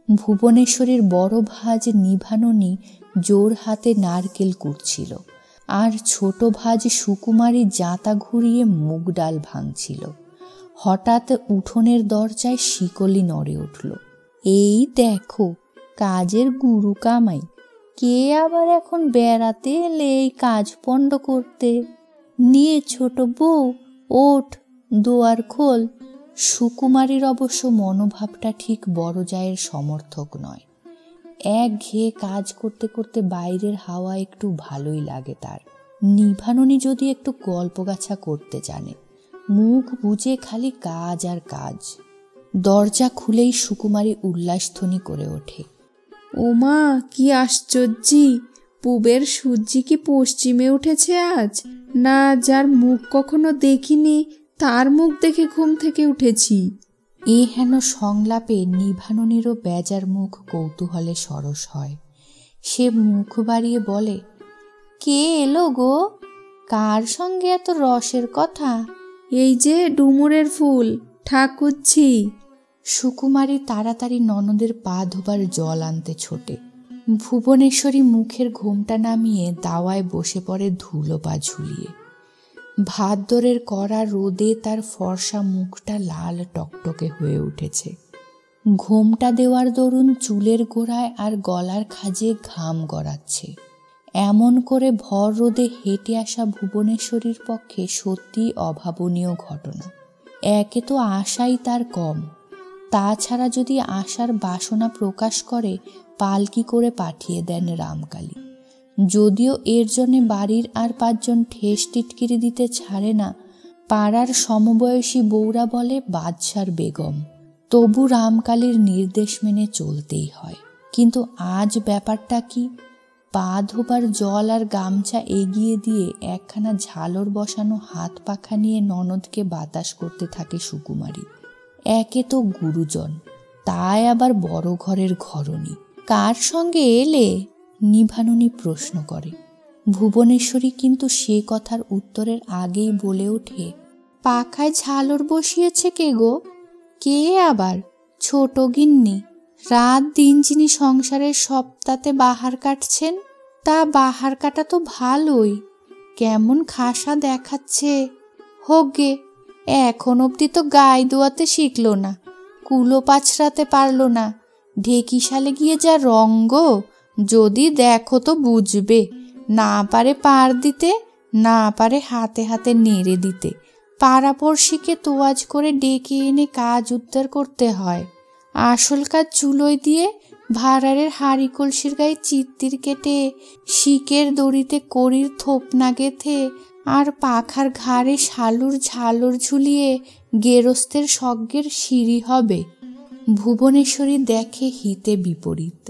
ভুবনেশ্বরীর বড় ভাজ নিভাননী জোর হাতে নারকেল কুটছিল, আর ছোট ভাজ সুকুমারী জাঁতা ঘুরিয়ে মুগ ডাল ভাঙছিল। হঠাৎ উঠোনের দরজায় শিকলি নড়ে উঠল। এই দেখো, কাজের গুরু কামাই। কে আবার এখন বেড়াতে এলে এই কাজ পণ্ড করতে? নিয়ে ছোট বউ, ওঠ, দোয়ার খোল। সুকুমারীর অবশ্য মনোভাবটা ঠিক বড় জায়ের সমর্থক নয়। একঘেয়ে কাজ করতে করতে বাইরের হাওয়া একটু ভালোই লাগে তার। নিভাননী যদি একটু গল্পগাছা করতে জানে, মুখ বুজে খালি কাজ আর কাজ। দরজা খুলেই সুকুমারী উল্লাসধ্বনি করে ওঠে। ওমা, কি আশ্চর্যি! পূবের সূর্য কি পশ্চিমে উঠেছে আজ? না, যার মুখ কখনো দেখিনি তার মুখ দেখে ঘুম থেকে উঠেছি। এ হেন সংলাপে নিভাননীরও বেজার মুখ কৌতূহলে সরস হয়। সে মুখ বাড়িয়ে বলে, কে এলো গো? কার সঙ্গে এত রসের কথা? এই যে ডুমুরের ফুল, ঠাকুরছি। সুকুমারী তাড়াতাড়ি ননদের পা ধোবার জল আনতে ছোটে। ভুবনেশ্বরী মুখের ঘোমটা নামিয়ে দাওয়ায় বসে পড়ে ধুলো পা ঝুলিয়ে। ভাদ্রের কড়া রোদে তার ফর্সা মুখটা লাল টকটকে হয়ে উঠেছে। ঘোমটা দেওয়ার দরুন চুলের গোড়ায় আর গলার খাজে ঘাম গড়াচ্ছে। এমন করে ভর রোদে হেঁটে আসা ভুবনেশ্বরীর পক্ষে সত্যি অভাবনীয় ঘটনা। একে তো আশাই তার কম, তাছাড়া যদি আশার বাসনা প্রকাশ করে পালকি করে পাঠিয়ে দেন রামকালী। যদিও এর জন্যে বাড়ির আর 5 জন ঠেস টিটকিরি দিতে ছাড়ে না। পাড়ার সমবয়সী বউরা বলে বাদশার বেগম, তবু রামকালীর নির্দেশ মেনে চলতেই হয়। কিন্তু আজ ব্যাপারটা কি? পা ধোবার জল আর গামছা এগিয়ে দিয়ে একখানা ঝালর বসানো হাত পাখা নিয়ে ননদকে বাতাস করতে থাকে সুকুমারী। একে তো গুরুজন, তাই আবার বড় ঘরের ঘরণী। কার সঙ্গে এলে? নিভাননী প্রশ্ন করে। ভুবনেশ্বরী কিন্তু সে কথার উত্তরের আগেই বলে ওঠে, পাখায় ঝালর বসিয়েছে কে গো? কে আবার? ছোট গিন্নি। রাত দিন যিনি সংসারের সপ্তাহে বাহার কাটছেন। তা বাহার কাটা তো ভালোই, কেমন খাসা দেখাচ্ছে। হোক গে, এখন অবধি তো গায়ে দোয়াতে শিখল না, কুলো পাছড়াতে পারল না। ঢেকিশালে গিয়ে যা রঙ্গ, যদি দেখো তো বুঝবে। না পারে পার দিতে, না পারে হাতে হাতে নেড়ে দিতে। পাড়াপড়শিকে তোয়াজ করে ডেকে এনে কাজ উদ্ধার করতে হয়। আসল কাজ চুলোয় দিয়ে ভাঁড়ারের হাঁড়ি কলসির গায়ে চিত্তির কেটে, শিকের দড়িতে কড়ির থোপ না গেথে, আর পাখার ঘাড়ে শালুর ঝালর ঝুলিয়ে গেরস্তের সজ্ঞের সিঁড়ি হবে। ভুবনেশ্বরী দেখে হিতে বিপরীত।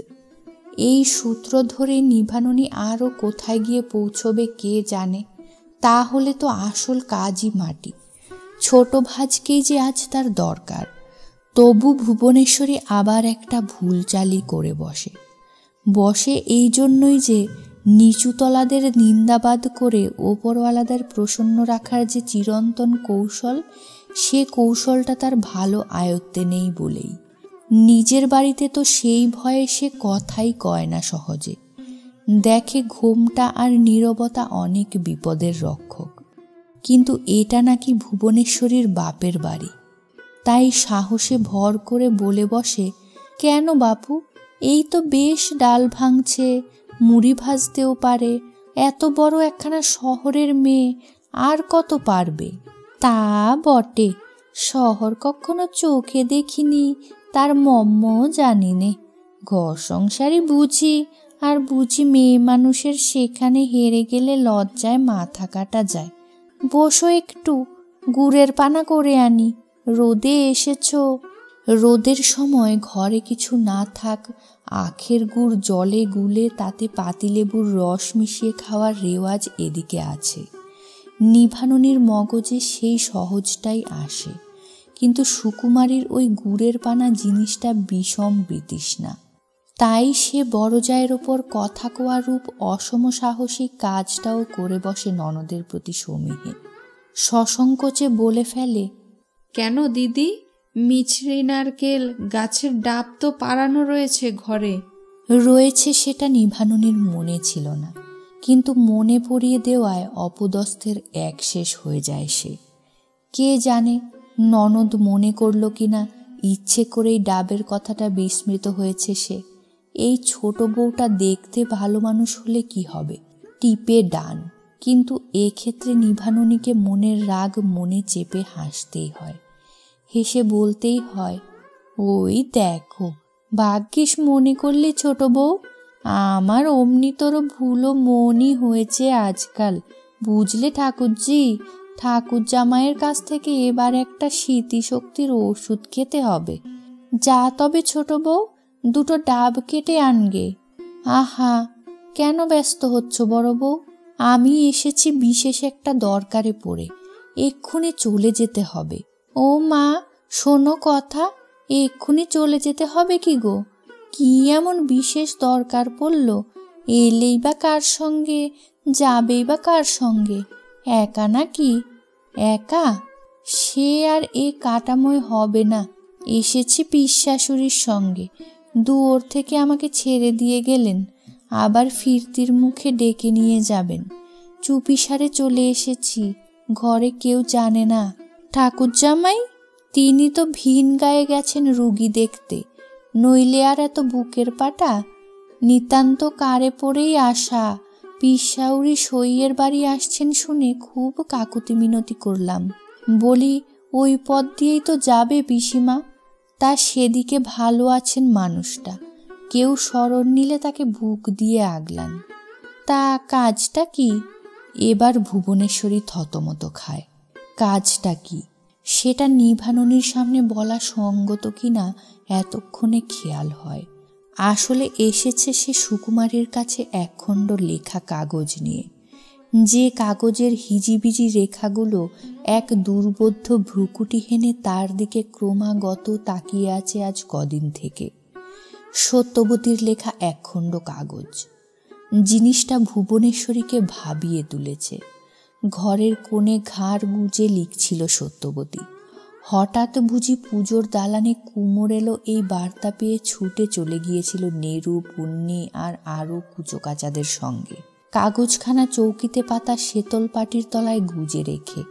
এই সূত্র ধরে নিভাননী আরও কোথায় গিয়ে পৌঁছবে কে জানে। তাহলে তো আসল কাজই মাটি। ছোট ভাজকেই যে আজ তার দরকার। তবু ভুবনেশ্বরী আবার একটা ভুল চালি করে বসে এই জন্যই যে নিচুতলাদের নিন্দাবাদ করে ওপরওয়ালাদের প্রসন্ন রাখার যে চিরন্তন কৌশল, সে কৌশলটা তার ভালো আয়ত্তে নেই বলেই। নিজের বাড়িতে তো সেই ভয়ে সে কথাই কয় না সহজে। দেখে ঘোমটা আর নীরবতা অনেক বিপদের রক্ষক। কিন্তু এটা নাকি ভুবনেশ্বরীর বাপের বাড়ি। তাই সাহসে ভর করে বলে বসে, কেন বাপু, এই তো বেশ ডাল ভাঙছে, মুড়ি ভাজতেও পারে। এত বড় একখানা শহরের মেয়ে আর কত পারবে? তা বটে, শহর কখনো চোখে দেখিনি, তার মম্মও জানি নে। ঘর সংসারই বুঝি, আর বুঝি মেয়ে মানুষের সেখানে হেরে গেলে লজ্জায় মাথা কাটা যায়। বসো একটু, গুড়ের পানা করে আনি। রোদে এসেছ। রোদের সময় ঘরে কিছু না থাক, আখের গুড় জলে গুলে তাতে পাতিলেবুর রস মিশিয়ে খাওয়ার রেওয়াজ এদিকে আছে। নিভাননির মগজে সেই সহজটাই আসে, কিন্তু সুকুমারীর ওই গুড়ের পানা জিনিসটা বিষম বিতৃষ্ণা। তাই সে বড় জায়ের ওপর কথা কোয়া রূপ অসম সাহসী কাজটাও করে বসে ননদের প্রতি সমীহে। সসংকোচে বলে ফেলে, কেন দিদি, মিছরি নারকেল গাছের ডাব তো পাড়ানো রয়েছে ঘরে। রয়েছে সেটা নিভাননির মনে ছিল না, কিন্তু মনে পড়িয়ে দেওয়ায় অপদস্থের এক শেষ হয়ে যায় সে। কে জানে ননদ মনে করল কিনা, ইচ্ছে করেই ডাবের কথাটা বিস্মৃত হয়েছে সে। এই ছোট বউটা দেখতে ভালো মানুষ হলে কি হবে, টিপে ডান। কিন্তু এক্ষেত্রে নিভাননিকে মনের রাগ মনে চেপে হাসতেই হয়, হেসে বলতেই হয়, ওই দেখো, ভাগ্যিস মনে করলে ছোট বউ। আমার অমনি তোর ভুলো মনই হয়েছে আজকাল, বুঝলে ঠাকুরজি। ঠাকুর জামাইয়ের কাছ থেকে এবার একটা স্মৃতিশক্তির ওষুধ খেতে হবে। যা তবে ছোট বউ, দুটো ডাব কেটে আনগে। আহা, কেন ব্যস্ত হচ্ছ বড় বউ? আমি এসেছি বিশেষ একটা দরকারে পড়ে, এক্ষুনি চলে যেতে হবে। ও মা, শোনো কথা, এক্ষুনি চলে যেতে হবে কি গো? কি এমন বিশেষ দরকার পড়ল? এলেই বা কার সঙ্গে, যাবেই বা কার সঙ্গে? একা নাকি? একা? সে আর এ কাটাময় হবে না। এসেছি পিসশাশুড়ির সঙ্গে। দুয়ার থেকে আমাকে ছেড়ে দিয়ে গেলেন, আবার ফিরতির মুখে ডেকে নিয়ে যাবেন। চুপিসারে চলে এসেছি, ঘরে কেউ জানে না। ঠাকুর জামাই, তিনি তো ভিন গায়ে গেছেন রুগী দেখতে, নইলে আর এত বুকের পাটা। নিতান্ত কারে পড়েই আসা। পিসাউরি সইয়ের বাড়ি আসছেন শুনে খুব কাকুতি মিনতি করলাম। বলি, ওই পথ দিয়েই তো যাবে পিসিমা। তা সেদিকে ভালো আছেন মানুষটা, কেউ শরণ নিলে তাকে বুক দিয়ে আগলান। তা কাজটা কি? এবার ভুবনেশ্বরী থতমত খায়। কাজটা কি সেটা নিভাননির সামনে বলা সঙ্গত কিনা এতক্ষণে খেয়াল হয়। আসলে এসেছে সে সুকুমারীর কাছে একখণ্ড লেখা কাগজ নিয়ে, যে কাগজের হিজিবিজি রেখাগুলো এক দুর্বোধ্য ভ্রুকুটি হেনে তার দিকে ক্রমাগত তাকিয়ে আছে আজ কদিন থেকে। সত্যবতীর লেখা একখণ্ড কাগজ। জিনিসটা ভুবনেশ্বরীকে ভাবিয়ে তুলেছে। ঘরের কোণে ঘাড় গুজে লিখছিল সত্যবতী। হঠাৎ বুঝি পুজোর দালানে কুমোর এলো এই বার্তা পেয়ে ছুটে চলে গিয়েছিল নেরু, পুণ্যি আর আরও কুচোকাচাদের সঙ্গে, কাগজখানা চৌকিতে পাতা শীতল পাটির তলায় গুজে রেখে।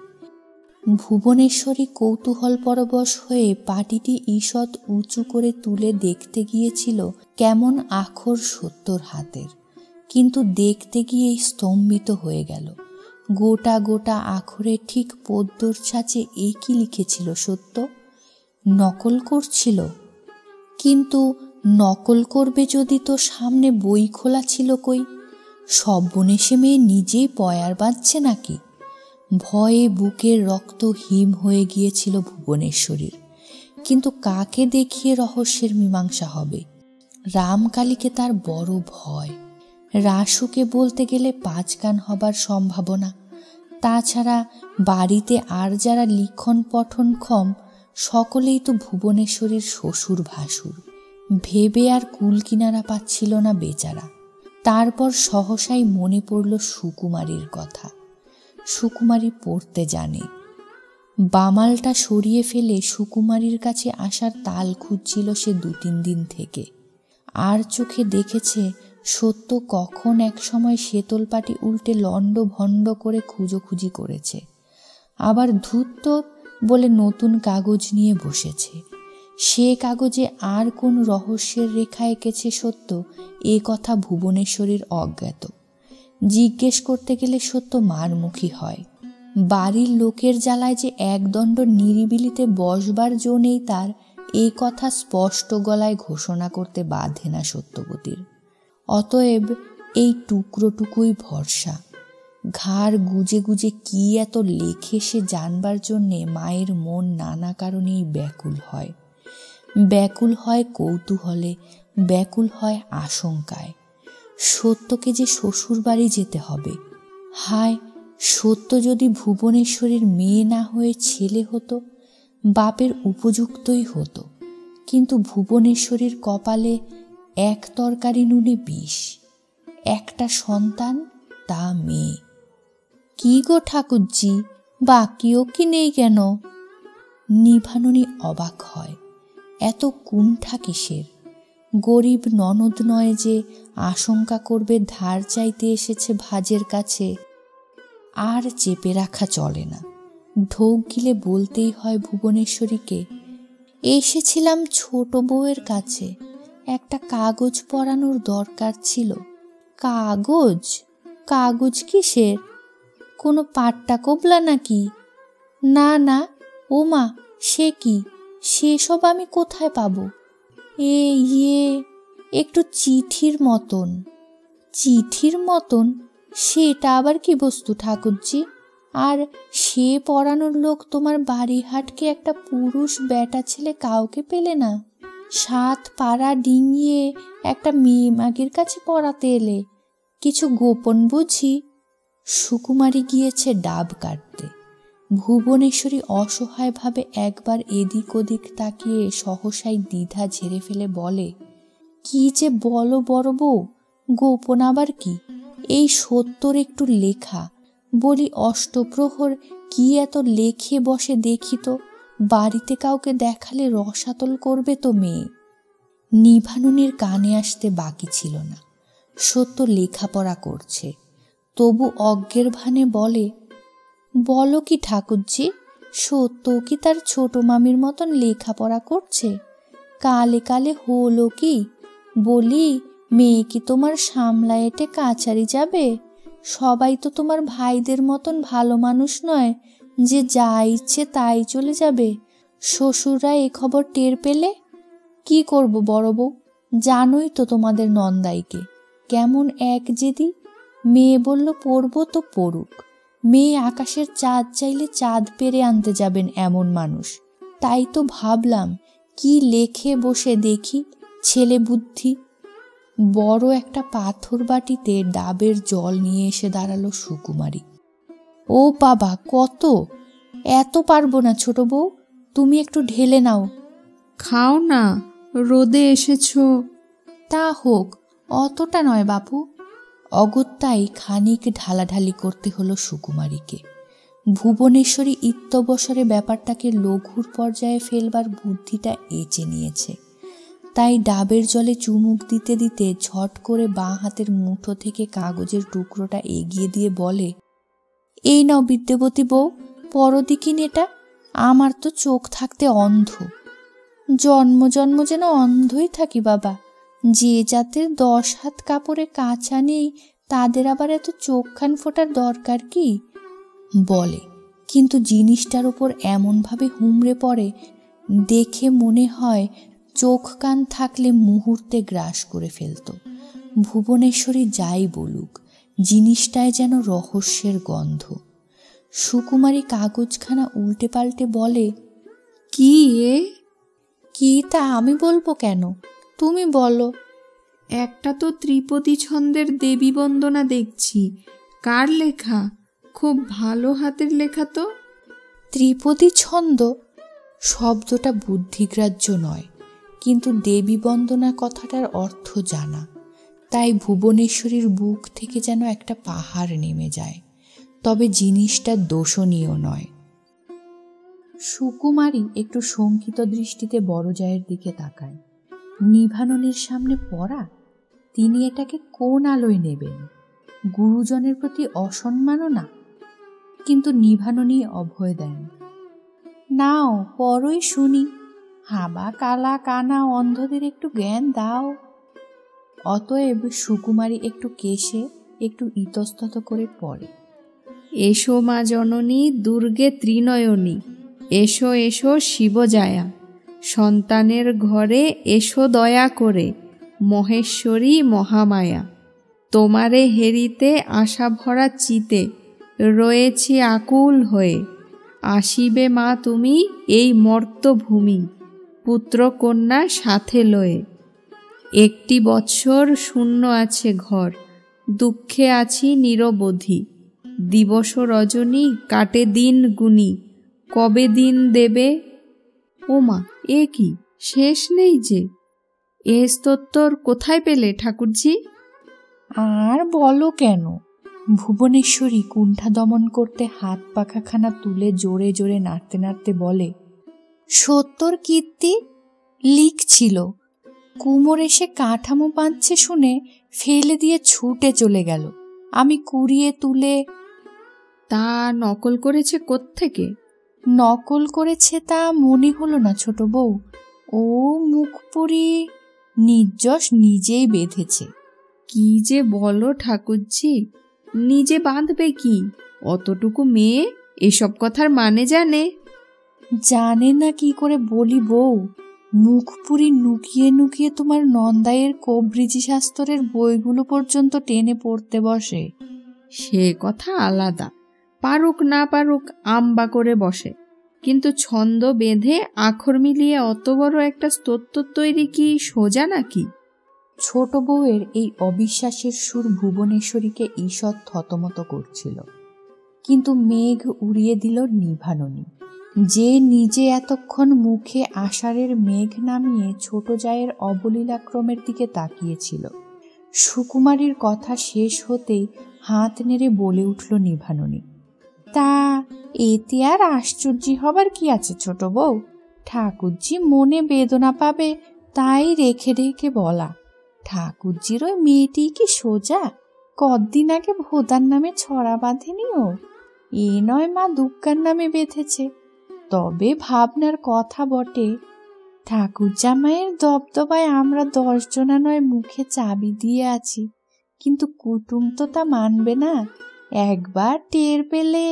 ভুবনেশ্বরী কৌতূহল পরবশ হয়ে পাটিটি ঈষৎ উঁচু করে তুলে দেখতে গিয়েছিল কেমন আখর সত্যর হাতের, কিন্তু দেখতে গিয়েই স্তম্ভিত হয়ে গেল। গোটা গোটা আখরে ঠিক পদ্মর ছাঁচে এ কি লিখেছিল সত্য? নকল করছিল? কিন্তু নকল করবে যদি, তো সামনে বই খোলা ছিল কই? সর্বনেশে মেয়ে নিজেই পয়ার বাঁধছে নাকি? ভয়ে বুকের রক্ত হিম হয়ে গিয়েছিল ভুবনেশ্বরীর। কিন্তু কাকে দেখিয়ে রহস্যের মীমাংসা হবে? রামকালীকে তার বড় ভয়। রাসুকে বলতে গেলে 5 কান হবার সম্ভাবনা। তাছাড়া বাড়িতে আর যারা লিখন পঠনক্ষম সকলেই তো ভুবনেশ্বরীর শ্বশুর ভাসুর। ভেবে আর কুল কিনারা পাচ্ছিল না বেচারা। তারপর সহসাই মনে পড়ল সুকুমারীর কথা। সুকুমারী পড়তে জানে। বামালটা সরিয়ে ফেলে সুকুমারীর কাছে আসার তাল খুঁজছিল সে 2-3 দিন থেকে। আর চোখে দেখেছে সত্য কখন এক সময় শীতল পাটি উল্টে লণ্ড ভণ্ড করে খুঁজোখুঁজি করেছে, আবার ধূর্ত বলে নতুন কাগজ নিয়ে বসেছে। সে কাগজে আর কোন রহস্যের রেখা এঁকেছে সত্য, এ কথা ভুবনেশ্বরীর অজ্ঞাত। জিজ্ঞেস করতে গেলে সত্য মারমুখী হয়। বাড়ির লোকের জ্বালায় যে একদণ্ড নিরিবিলিতে বসবার জো নেই তার, এই কথা স্পষ্ট গলায় ঘোষণা করতে বাধে না সত্যবতীর। অতএব এই টুকরোটুকুই ভরসা। ঘাড় গুজে গুজে কি এত লেখে সে জানবার জন্যে মায়ের মন নানা কারণেই ব্যাকুল হয়। ব্যাকুল হয় কৌতূহলে, ব্যাকুল হয় আশঙ্কায়। সত্যকে যে শ্বশুর বাড়ি যেতে হবে। হায়, সত্য যদি ভুবনেশ্বরীর মেয়ে না হয়ে ছেলে হতো, বাপের উপযুক্তই হতো। কিন্তু ভুবনেশ্বরীর কপালে এক তরকারি নুনে বিষ। একটা সন্তান, তা মেয়ে। কি গো ঠাকুরজি, বাকিও কি নেই কেন? নিভাননী অবাক হয়। এত কুণ্ঠা কিসের? গরিব ননদ নয় যে আশঙ্কা করবে ধার চাইতে এসেছে ভাজের কাছে। আর চেপে রাখা চলে না। ঢোক গিলে বলতেই হয় ভুবনেশ্বরীকে, এসেছিলাম ছোট বউয়ের কাছে, একটা কাগজ পড়ানোর দরকার ছিল। কাগজ? কাগজ কিসের? কোনো পাট্টা কোবলা নাকি? না না, ও মা, সে কি? সেসব আমি কোথায় পাবো? একটু চিঠির মতন। চিঠির মতন? সেটা আবার কি বস্তু ঠাকুরজি? আর সে পড়ানোর লোক তোমার বাড়িহাটকে একটা পুরুষ বেটা ছেলে কাউকে পেলে না? 7 পাড়া ডিঙিয়ে একটা মেয়ে মাগির কাছে পড়াতে এলে? কিছু গোপন বুঝি? সুকুমারী গিয়েছে ডাব কাটতে। ভুবনেশ্বরী অসহায়ভাবে একবার এদিক ওদিক তাকিয়ে সহসাই দ্বিধা ঝেড়ে ফেলে বলে, কি যে বলো বড় বউ, গোপন আবার কি? এই সত্যর একটু লেখা। বলি, অষ্টপ্রহর কি এত লেখে বসে দেখি তো, বাড়িতে কাউকে দেখালে রসাতল করবে তো মেয়ে। নিভাননীর কানে আসতে বাকি ছিল না। সত্য লেখাপড়া করছে, তবু অজ্ঞের ভানে বলে, বলো কি ঠাকুরজি, সত্য কি তার ছোট মামির মতন লেখাপড়া করছে? কালে কালে হলো কি? বলি, মেয়ে কি তোমার সামলায়েটে কাছারি যাবে? সবাই তো তোমার ভাইদের মতন ভালো মানুষ নয় যে যা ইচ্ছে তাই চলে যাবে। শ্বশুররা এ খবর টের পেলে কি করব বড় বউ? জানোই তো তোমাদের নন্দাইকে কেমন এক জেদি। মেয়ে বলল পড়বো তো পড়ুক। মেয়ে আকাশের চাঁদ চাইলে চাঁদ পেরে আনতে যাবেন এমন মানুষ। তাই তো ভাবলাম কি লেখে বসে দেখি, ছেলে বুদ্ধি। বড় একটা পাথর বাটিতে ডাবের জল নিয়ে এসে দাঁড়ালো সুকুমারী। ও বাবা, কত! এত পারবো না ছোট বউ, তুমি একটু ঢেলে নাও। খাও না, রোদে এসেছো। তা হোক, অতটা নয় বাপু। অগত্যাই খানিক ঢালাঢালি করতে হলো সুকুমারীকে। ভুবনেশ্বরী ইত্যবসরে ব্যাপারটাকে লঘুর পর্যায়ে ফেলবার বুদ্ধিটা এঁচে নিয়েছে। তাই ডাবের জলে চুমুক দিতে দিতে ঝট করে বাঁ হাতের মুঠো থেকে কাগজের টুকরোটা এগিয়ে দিয়ে বলে, এই নাও বিদ্যাবতী বউ, পরদিকিন এটা। আমার তো চোখ থাকতে অন্ধ। জন্ম জন্ম যেন অন্ধই থাকি বাবা। যে জাতের 10 হাত কাপড়ে কাঁচা নেই তাদের আবার এত চোখখান ফোটার দরকার কি? বলে, কিন্তু জিনিসটার ওপর এমনভাবে হুমড়ে পড়ে, দেখে মনে হয় চোখ কান থাকলে মুহূর্তে গ্রাস করে ফেলত। ভুবনেশ্বরী যাই বলুক, জিনিসটায় যেন রহস্যের গন্ধ। সুকুমারী কাগজখানা উল্টে পাল্টে বলে, কি এ? কি তা আমি বলবো কেন, তুমি বলো। একটা তো ত্রিপদী ছন্দের দেবী বন্দনা দেখছি। কার লেখা? খুব ভালো হাতের লেখা তো। ত্রিপদী ছন্দ শব্দটা বুদ্ধিগ্রাহ্য নয়, কিন্তু দেবী বন্দনা কথাটার অর্থ জানা। তাই ভুবনেশ্বরীর বুক থেকে যেন একটা পাহাড় নেমে যায়। তবে জিনিসটা দোষণীয় নয়। সুকুমারী একটু শঙ্কিত দৃষ্টিতে বড়জায়ের দিকে তাকায়। নিভাননের সামনে পড়া, তিনি এটাকে কোন আলোয় নেবেন? গুরুজনের প্রতি অসম্মাননা? কিন্তু নিভাননী অভয় দেন। নাও পড়ই শুনি, হাবা কালা কানা অন্ধদের একটু জ্ঞান দাও। অতএব সুকুমারী একটু কেশে একটু ইতস্তত করে পড়ে, এসো মা জননী দুর্গে ত্রিনয়নী, এসো এসো শিবজায়া, সন্তানের ঘরে এসো দয়া করে, মহেশ্বরী মহামায়া। তোমারে হেরিতে আশা ভরা চিতে, রয়েছি আকুল হয়ে, আসিবে মা তুমি এই মর্তভূমি, পুত্র কন্যা সাথে লয়ে। একটি বৎসর শূন্য আছে ঘর, দুঃখে আছি নিরবধি, দিবস রজনী কাটে দিন গুনি, কবে দিন দেবে। ওমা, এ কি, শেষ নেই যে! এ স্তোত্তর কোথায় পেলে ঠাকুরজি? আর বলো কেন? ভুবনেশ্বরী কুণ্ঠা দমন করতে হাত পাখাখানা তুলে জোরে জোরে নাড়তে নাড়তে বলে, সত্তর কীর্তি লিখছিল, কুমোর এসে কাঠামো বাঁধছে শুনে ফেলে দিয়ে ছুটে চলে গেল। আমি কুড়িয়ে তুলে। তা নকল করেছে কোত্থেকে? নকল করেছে তা মনে হলো না ছোট বউ, ও মুখপুরি নির্যশ নিজেই বেঁধেছে। কি যে বলো ঠাকুরজি, নিজে বাঁধবে কি? অতটুকু মেয়ে এসব কথার মানে জানে? জানে না কি করে বলি বউ, মুখপুরি নুকিয়ে নুকিয়ে তোমার নন্দাইয়ের কবৃজি শাস্ত্রের বইগুলো পর্যন্ত টেনে পড়তে বসে। সে কথা আলাদা, পারুক না পারুক আম্বা করে বসে, কিন্তু ছন্দ বেঁধে আখর মিলিয়ে অত বড় একটা স্তোত্র তৈরি কি সোজা নাকি? ছোট বউয়ের এই অবিশ্বাসের সুর ভুবনেশ্বরীকে ঈষৎ থতমত করছিল, কিন্তু মেঘ উড়িয়ে দিল নিভাননী, যে নিজে এতক্ষণ মুখে আষাঢ়ের মেঘ নামিয়ে ছোট জায়ের অবলীলাক্রমের দিকে তাকিয়েছিল। সুকুমারীর কথা শেষ হতেই হাত নেড়ে বলে উঠল নিভাননী, তা এতে আর আশ্চর্য হবার কি আছে ছোট বউ? ঠাকুরজি মনে বেদনা পাবে তাই রেখে রেখে বলা। ঠাকুরজির ওই মেয়েটি কি সোজা? কদিন আগে ভোদার নামে ছড়া বাঁধেনিও, এ নয় মা দুর্গার নামে বেঁধেছে। তবে ভাবনার কথা বটে, ঠাকুর জামাইয়ের দবদবায় আমরা 10 জনা নয় মুখে চাবি দিয়ে আছি, কিন্তু কুটুম তো তা মানবে না, একবার টের পেলে।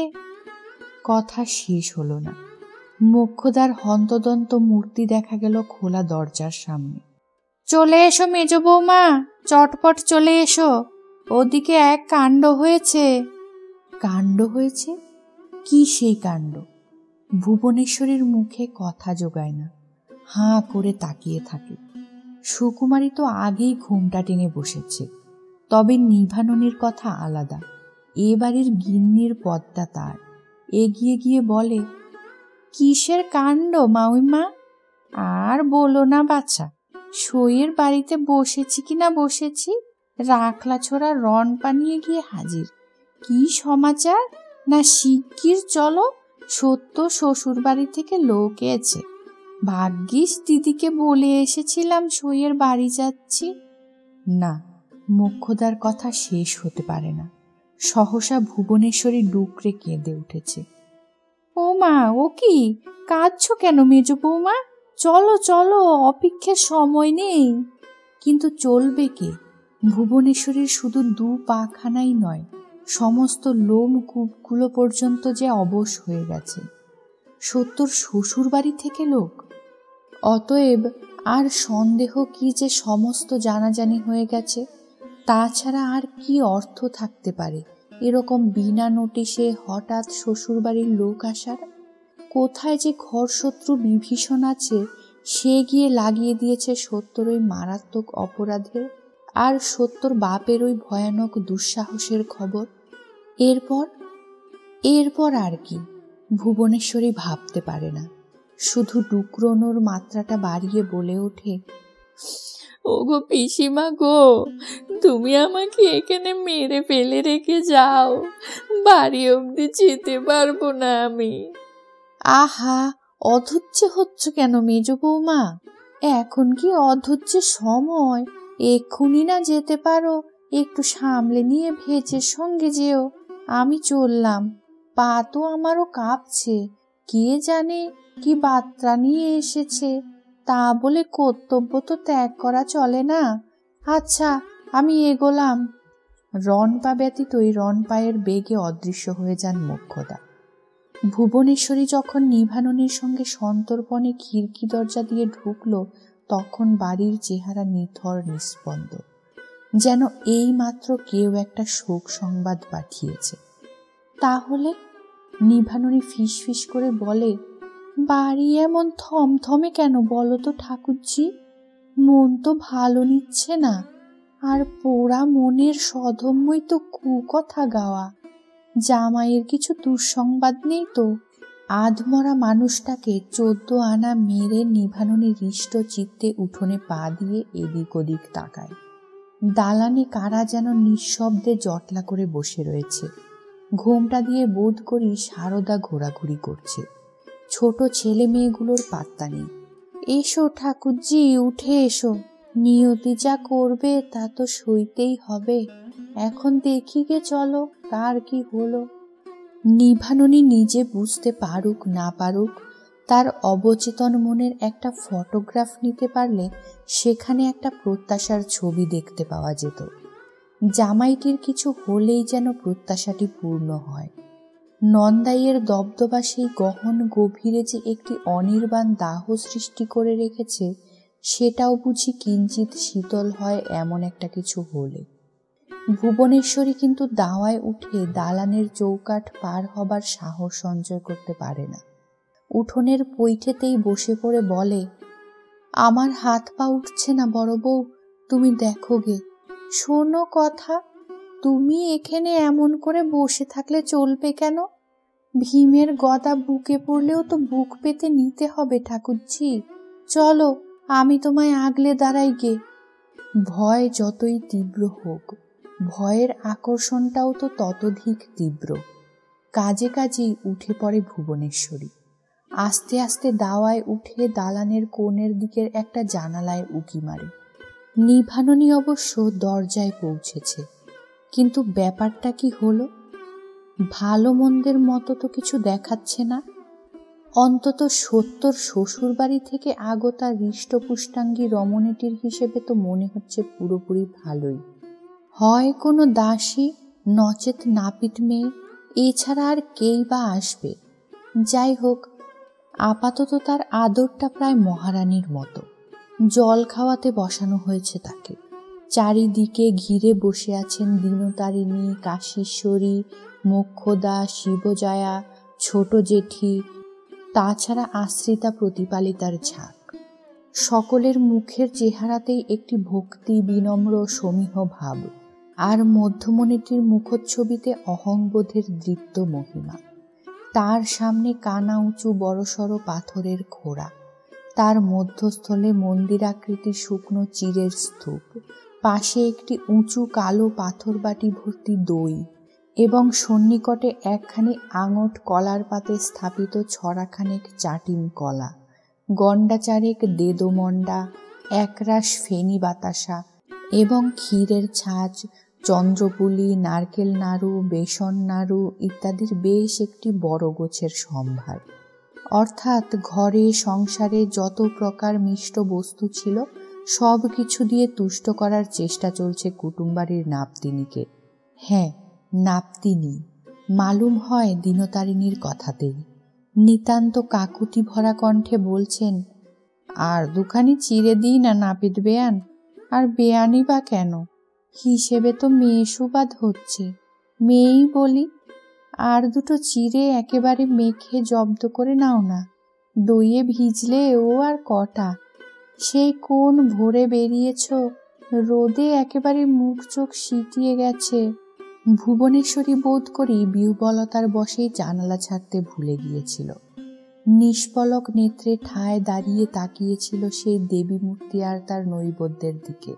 কথা শেষ হলো না, মোক্ষদার হন্তদন্ত মূর্তি দেখা গেল খোলা দরজার সামনে। চলে এসো মেজ বৌমা, চটপট চলে এসো, ওদিকে এক কাণ্ড হয়েছে। কাণ্ড হয়েছে? কি সেই কাণ্ড? ভুবনেশ্বরীর মুখে কথা জোগায় না, হাঁ করে তাকিয়ে থাকে। সুকুমারী তো আগেই ঘুমটা টেনে বসেছে, তবে নিভাননীর কথা আলাদা, এ বাড়ির গিন্নির পদটা তার। এগিয়ে গিয়ে বলে, কিসের কাণ্ড মাউইমা? আর বলো না বাছা, সইয়ের বাড়িতে বসেছি কিনা বসেছি, রাখলা ছোড়া রন পানিয়ে গিয়ে হাজির। কি সমাচার? না শিগগির চলো, সত্য শ্বশুর বাড়ি থেকে লোক এসেছে। ভাগ্যিস দিদিকে বলে এসেছিলাম সইয়ের বাড়ি যাচ্ছি। না, মোক্ষদার কথা শেষ হতে পারে না, সহসা ভুবনেশ্বরী ডুকরে কেঁদে উঠেছে। ও মা, ও কি কাঁদছো কেন মেজ বৌমা? চলো চলো, অপেক্ষার সময় নেই। কিন্তু চলবে কে? ভুবনেশ্বরীর শুধু 2 পাখানাই নয়, সমস্ত লোম কূপগুলো পর্যন্ত যে অবশ হয়ে গেছে। সত্যর শ্বশুর বাড়ি থেকে লোক? অতএব আর সন্দেহ কি যে সমস্ত জানাজানি হয়ে গেছে? তাছাড়া আর কি অর্থ থাকতে পারে এরকম বিনা নোটিশে হঠাৎ শ্বশুরবাড়ির লোক আসার? কোথায় যে ঘর শত্রু বিভীষণ আছে, সে গিয়ে লাগিয়ে দিয়েছে সত্যর ওই মারাত্মক অপরাধের আর সত্যর বাপের ওই ভয়ানক দুঃসাহসের খবর। এরপর আর কি ভুবনেশ্বরী ভাবতে পারে না, শুধু ডুকরোনোর মাত্রাটা বাড়িয়ে বলে ওঠে, ওগো পিসিমা গো, তুমি আমাকে এখানে মেরে ফেলে রেখে যাও, বাড়ি অবধি যেতে পারবো না আমি। আহা, অধৈর্য হচ্ছ কেন মেজ বৌমা? এখন কি অধৈর্যের সময়? এক্ষুনি না যেতে পারো, একটু সামলে নিয়ে ভেজের সঙ্গে যেও। আমি চললাম, পা তো আমারও কাঁপছে, কে জানে কি বার্তা নিয়ে এসেছে। তা বলে কর্তব্য তো ত্যাগ করা চলে না। আচ্ছা, আমি এগোলাম। রণপা ব্যতীতই রণপায়ের বেগে অদৃশ্য হয়ে যান মোক্ষদা। ভুবনেশ্বরী যখন নিভাননের সঙ্গে সন্তর্পণে খিড়কি দরজা দিয়ে ঢুকল, তখন বাড়ির চেহারা নিথর নিস্পন্দ, যেন এই মাত্র কেউ একটা শোক সংবাদ পাঠিয়েছে। তাহলে নিভাননী ফিসফিস করে বলে, বাড়ি এমন থমথমে কেন বলো তো ঠাকুরজি? মন তো ভালো নিচ্ছে না, আর পোড়া মনের সধম্যই তো কুকথা গাওয়া। জামাইয়ের কিছু দুঃসংবাদ নেই তো? আধমরা মানুষটাকে 14 আনা মেরে নিভাননী হৃষ্ট চিত্তে উঠোনে পা দিয়ে এদিক ওদিক তাকায়। দালানে কারা যেন নিঃশব্দে জটলা করে বসে রয়েছে। ঘোমটা দিয়ে বোধ করি সারদা ঘোরাঘুরি করছে। ছোট ছেলে মেয়েগুলোর পাত্তা নেই। এসো ঠাকুরজি, উঠে এসো, নিয়তি যা করবে তা তো সইতেই হবে। এখন দেখি গে চলো তার কি হলো। নিভাননী নিজে বুঝতে পারুক না পারুক, তার অবচেতন মনের একটা ফটোগ্রাফ নিতে পারলে সেখানে একটা প্রত্যাশার ছবি দেখতে পাওয়া যেত। জামাইটির কিছু হলেই যেন প্রত্যাশাটি পূর্ণ হয়। নন্দাইয়ের দবদবা সেই গহন গভীরে যে একটি অনির্বাণ দাহ সৃষ্টি করে রেখেছে, সেটাও বুঝি কিঞ্চিত শীতল হয় এমন একটা কিছু হলে। ভুবনেশ্বরী কিন্তু দাওয়ায় উঠে দালানের চৌকাঠ পার হবার সাহস সঞ্চয় করতে পারে না। উঠোনের পৈঠেতেই বসে পড়ে বলে, আমার হাত পা উঠছে না বড় বউ, তুমি দেখো গে। শোনো কথা, তুমি এখানে এমন করে বসে থাকলে চলবে কেন? ভীমের গদা বুকে পড়লেও তো বুক পেতে নিতে হবে ঠাকুরজি। চলো, আমি তোমায় আগলে দাঁড়াই গে। ভয় যতই তীব্র হোক, ভয়ের আকর্ষণটাও তো ততোধিক তীব্র। কাজে কাজেই উঠে পড়ে ভুবনেশ্বরী। আস্তে আস্তে দাওয়ায় উঠে দালানের কোণের দিকের একটা জানালায় উকি মারে। নিভাননী অবশ্য দরজায় পৌঁছেছে, কিন্তু ব্যাপারটা কি হলো? ভালো মন্দের মতো তো কিছু দেখাচ্ছে না। অন্তত 70 শ্বশুর বাড়ি থেকে আগতা হৃষ্টপুষ্টাঙ্গী রমণীটির হিসেবে তো মনে হচ্ছে পুরোপুরি ভালোই। হয় কোনো দাসী, নচেত নাপিত মেয়ে, এছাড়া আর কেই বা আসবে। যাই হোক, আপাতত তার আদরটা প্রায় মহারানীর মতো। জল খাওয়াতে বসানো হয়েছে তাকে। চারিদিকে ঘিরে বসে আছেন দীনতারিণী, কাশীশ্বরী, মোক্ষদা, শিবজয়া, ছোট জেঠি, তাছাড়া আশ্রিতা প্রতিপালিতার ঝাঁক। সকলের মুখের চেহারাতেই একটি ভক্তি, বিনম্র সমীহ ভাব, আর মধ্যমণিটির মুখচ্ছবিতে অহংবোধের দৃপ্ত মহিমা। তার সামনে কানা উঁচু বড়সড় পাথরের খোড়া, তার মধ্যস্থলে মন্দিরাকৃতির শুকনো চিরের স্তূপ, পাশে একটি উঁচু কালো পাথর বাটি ভর্তি দই, এবং সন্নিকটে একখানি আঙট কলার পাতে স্থাপিত ছড়াখানেক চাটিম কলা, গন্ডা চারেক দেদমন্ডা, একরাশ ফেনি বাতাসা এবং ক্ষীরের ছাঁচ, চন্দ্রপুলি, নারকেল নাড়ু, বেসন নাড়ু ইত্যাদির বেশ একটি বড় গোছের সম্ভার। অর্থাৎ ঘরে সংসারে যত প্রকার মিষ্ট বস্তু ছিল সব কিছু দিয়ে তুষ্ট করার চেষ্টা চলছে কুটুমবাড়ির নাপতিনীকে। হ্যাঁ, নাপতিনী মালুম হয় দীনতারিণীর কথাতেই। নিতান্ত কাকুতি ভরা কণ্ঠে বলছেন, আর দুখানি চিড়ে দিই না নাপিত বেয়ান? আর বেয়ানই বা কেন, হিসেবে তো মেয়ে সুবাদ হচ্ছে, মেয়েই বলি। আর দুটো চিড়ে একেবারে মেখে জব্দ করে নাও না, দইয়ে ভিজলে ও আর কটা। সেই কোন ভোরে বেরিয়েছ, রোদে একেবারে মুখ চোখ সিটিয়ে গেছে। ভুবনেশ্বরী বোধ করি বিহ্বলতার বশেই জানালা ছাড়তে ভুলে গিয়েছিল। নিষ্পলক নেত্রে ঠায় দাঁড়িয়ে তাকিয়েছিল সেই দেবী মূর্তি আর তার নৈবেদ্যের দিকে।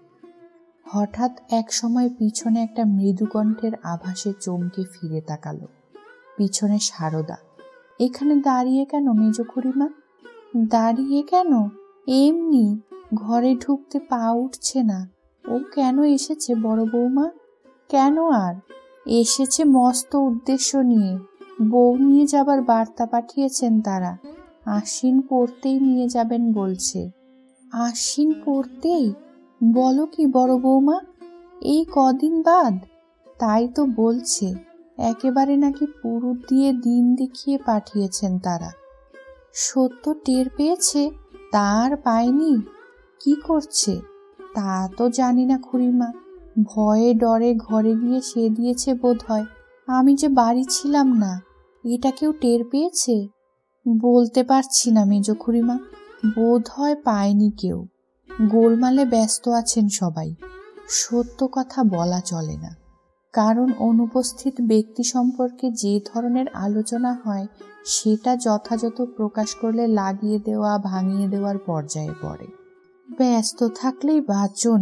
হঠাৎ এক সময় পিছনে একটা মৃদুকণ্ঠের আভাসে চমকে ফিরে তাকালো। পিছনে সারদা। এখানে দাঁড়িয়ে কেন মেজ খুড়িমা? দাঁড়িয়ে কেন? এমনি, ঘরে ঢুকতে পা উঠছে না। ও কেন এসেছে বড় বৌমা? কেন আর এসেছে মস্ত উদ্দেশ্য নিয়ে। বউ নিয়ে যাবার বার্তা পাঠিয়েছেন তারা, আশ্বিন পড়তেই নিয়ে যাবেন বলছে। আশ্বিন পড়তেই? বলো কি বড় বৌমা, এই কদিন বাদ? তাই তো বলছে, একেবারে নাকি পুরুত দিয়ে দিন দেখিয়ে পাঠিয়েছেন তারা। সত্য টের পেয়েছে, তার পায়নি? কি করছে তা তো জানি না খুড়িমা, ভয়ে ডরে ঘরে গিয়ে সে দিয়েছে বোধ হয়। আমি যে বাড়ি ছিলাম না, এটা কেউ টের পেয়েছে? বলতে পারছি না মেজ খুড়িমা, বোধ হয় পায়নি কেউ। গোলমালে ব্যস্ত আছেন সবাই। সত্য কথা বলা চলে না, কারণ অনুপস্থিত ব্যক্তি সম্পর্কে যে ধরনের আলোচনা হয় সেটা যথাযথ প্রকাশ করলে লাগিয়ে দেওয়া ভাঙিয়ে দেওয়ার পর্যায়ে পড়ে। ব্যস্ত থাকলেই বাঁচন।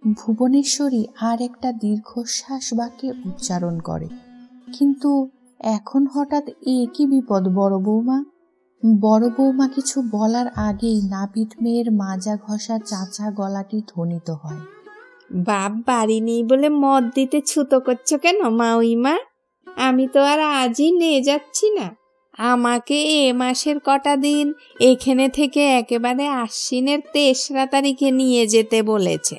ভুবনেশ্বরী আর একটা দীর্ঘশ্বাস বাক্যে উচ্চারণ করে। কিন্তু এখন হঠাৎ এ কি বিপদ বড় বৌমা? বড় বৌমা কিছু বলার আগেই নাপিত মেয়ের মাজা ঘষা চাচা গলাটি ধ্বনিত হয়। বাপ বাড়ি নেই বলে মদ দিতে ছুতো করছো কেন মাউইমা? আমি তো আর আজই নিয়ে যাচ্ছি না, আমাকে এ মাসের কটা দিন এখানে থেকে একেবারে আশ্বিনের 3রা তারিখে নিয়ে যেতে বলেছে।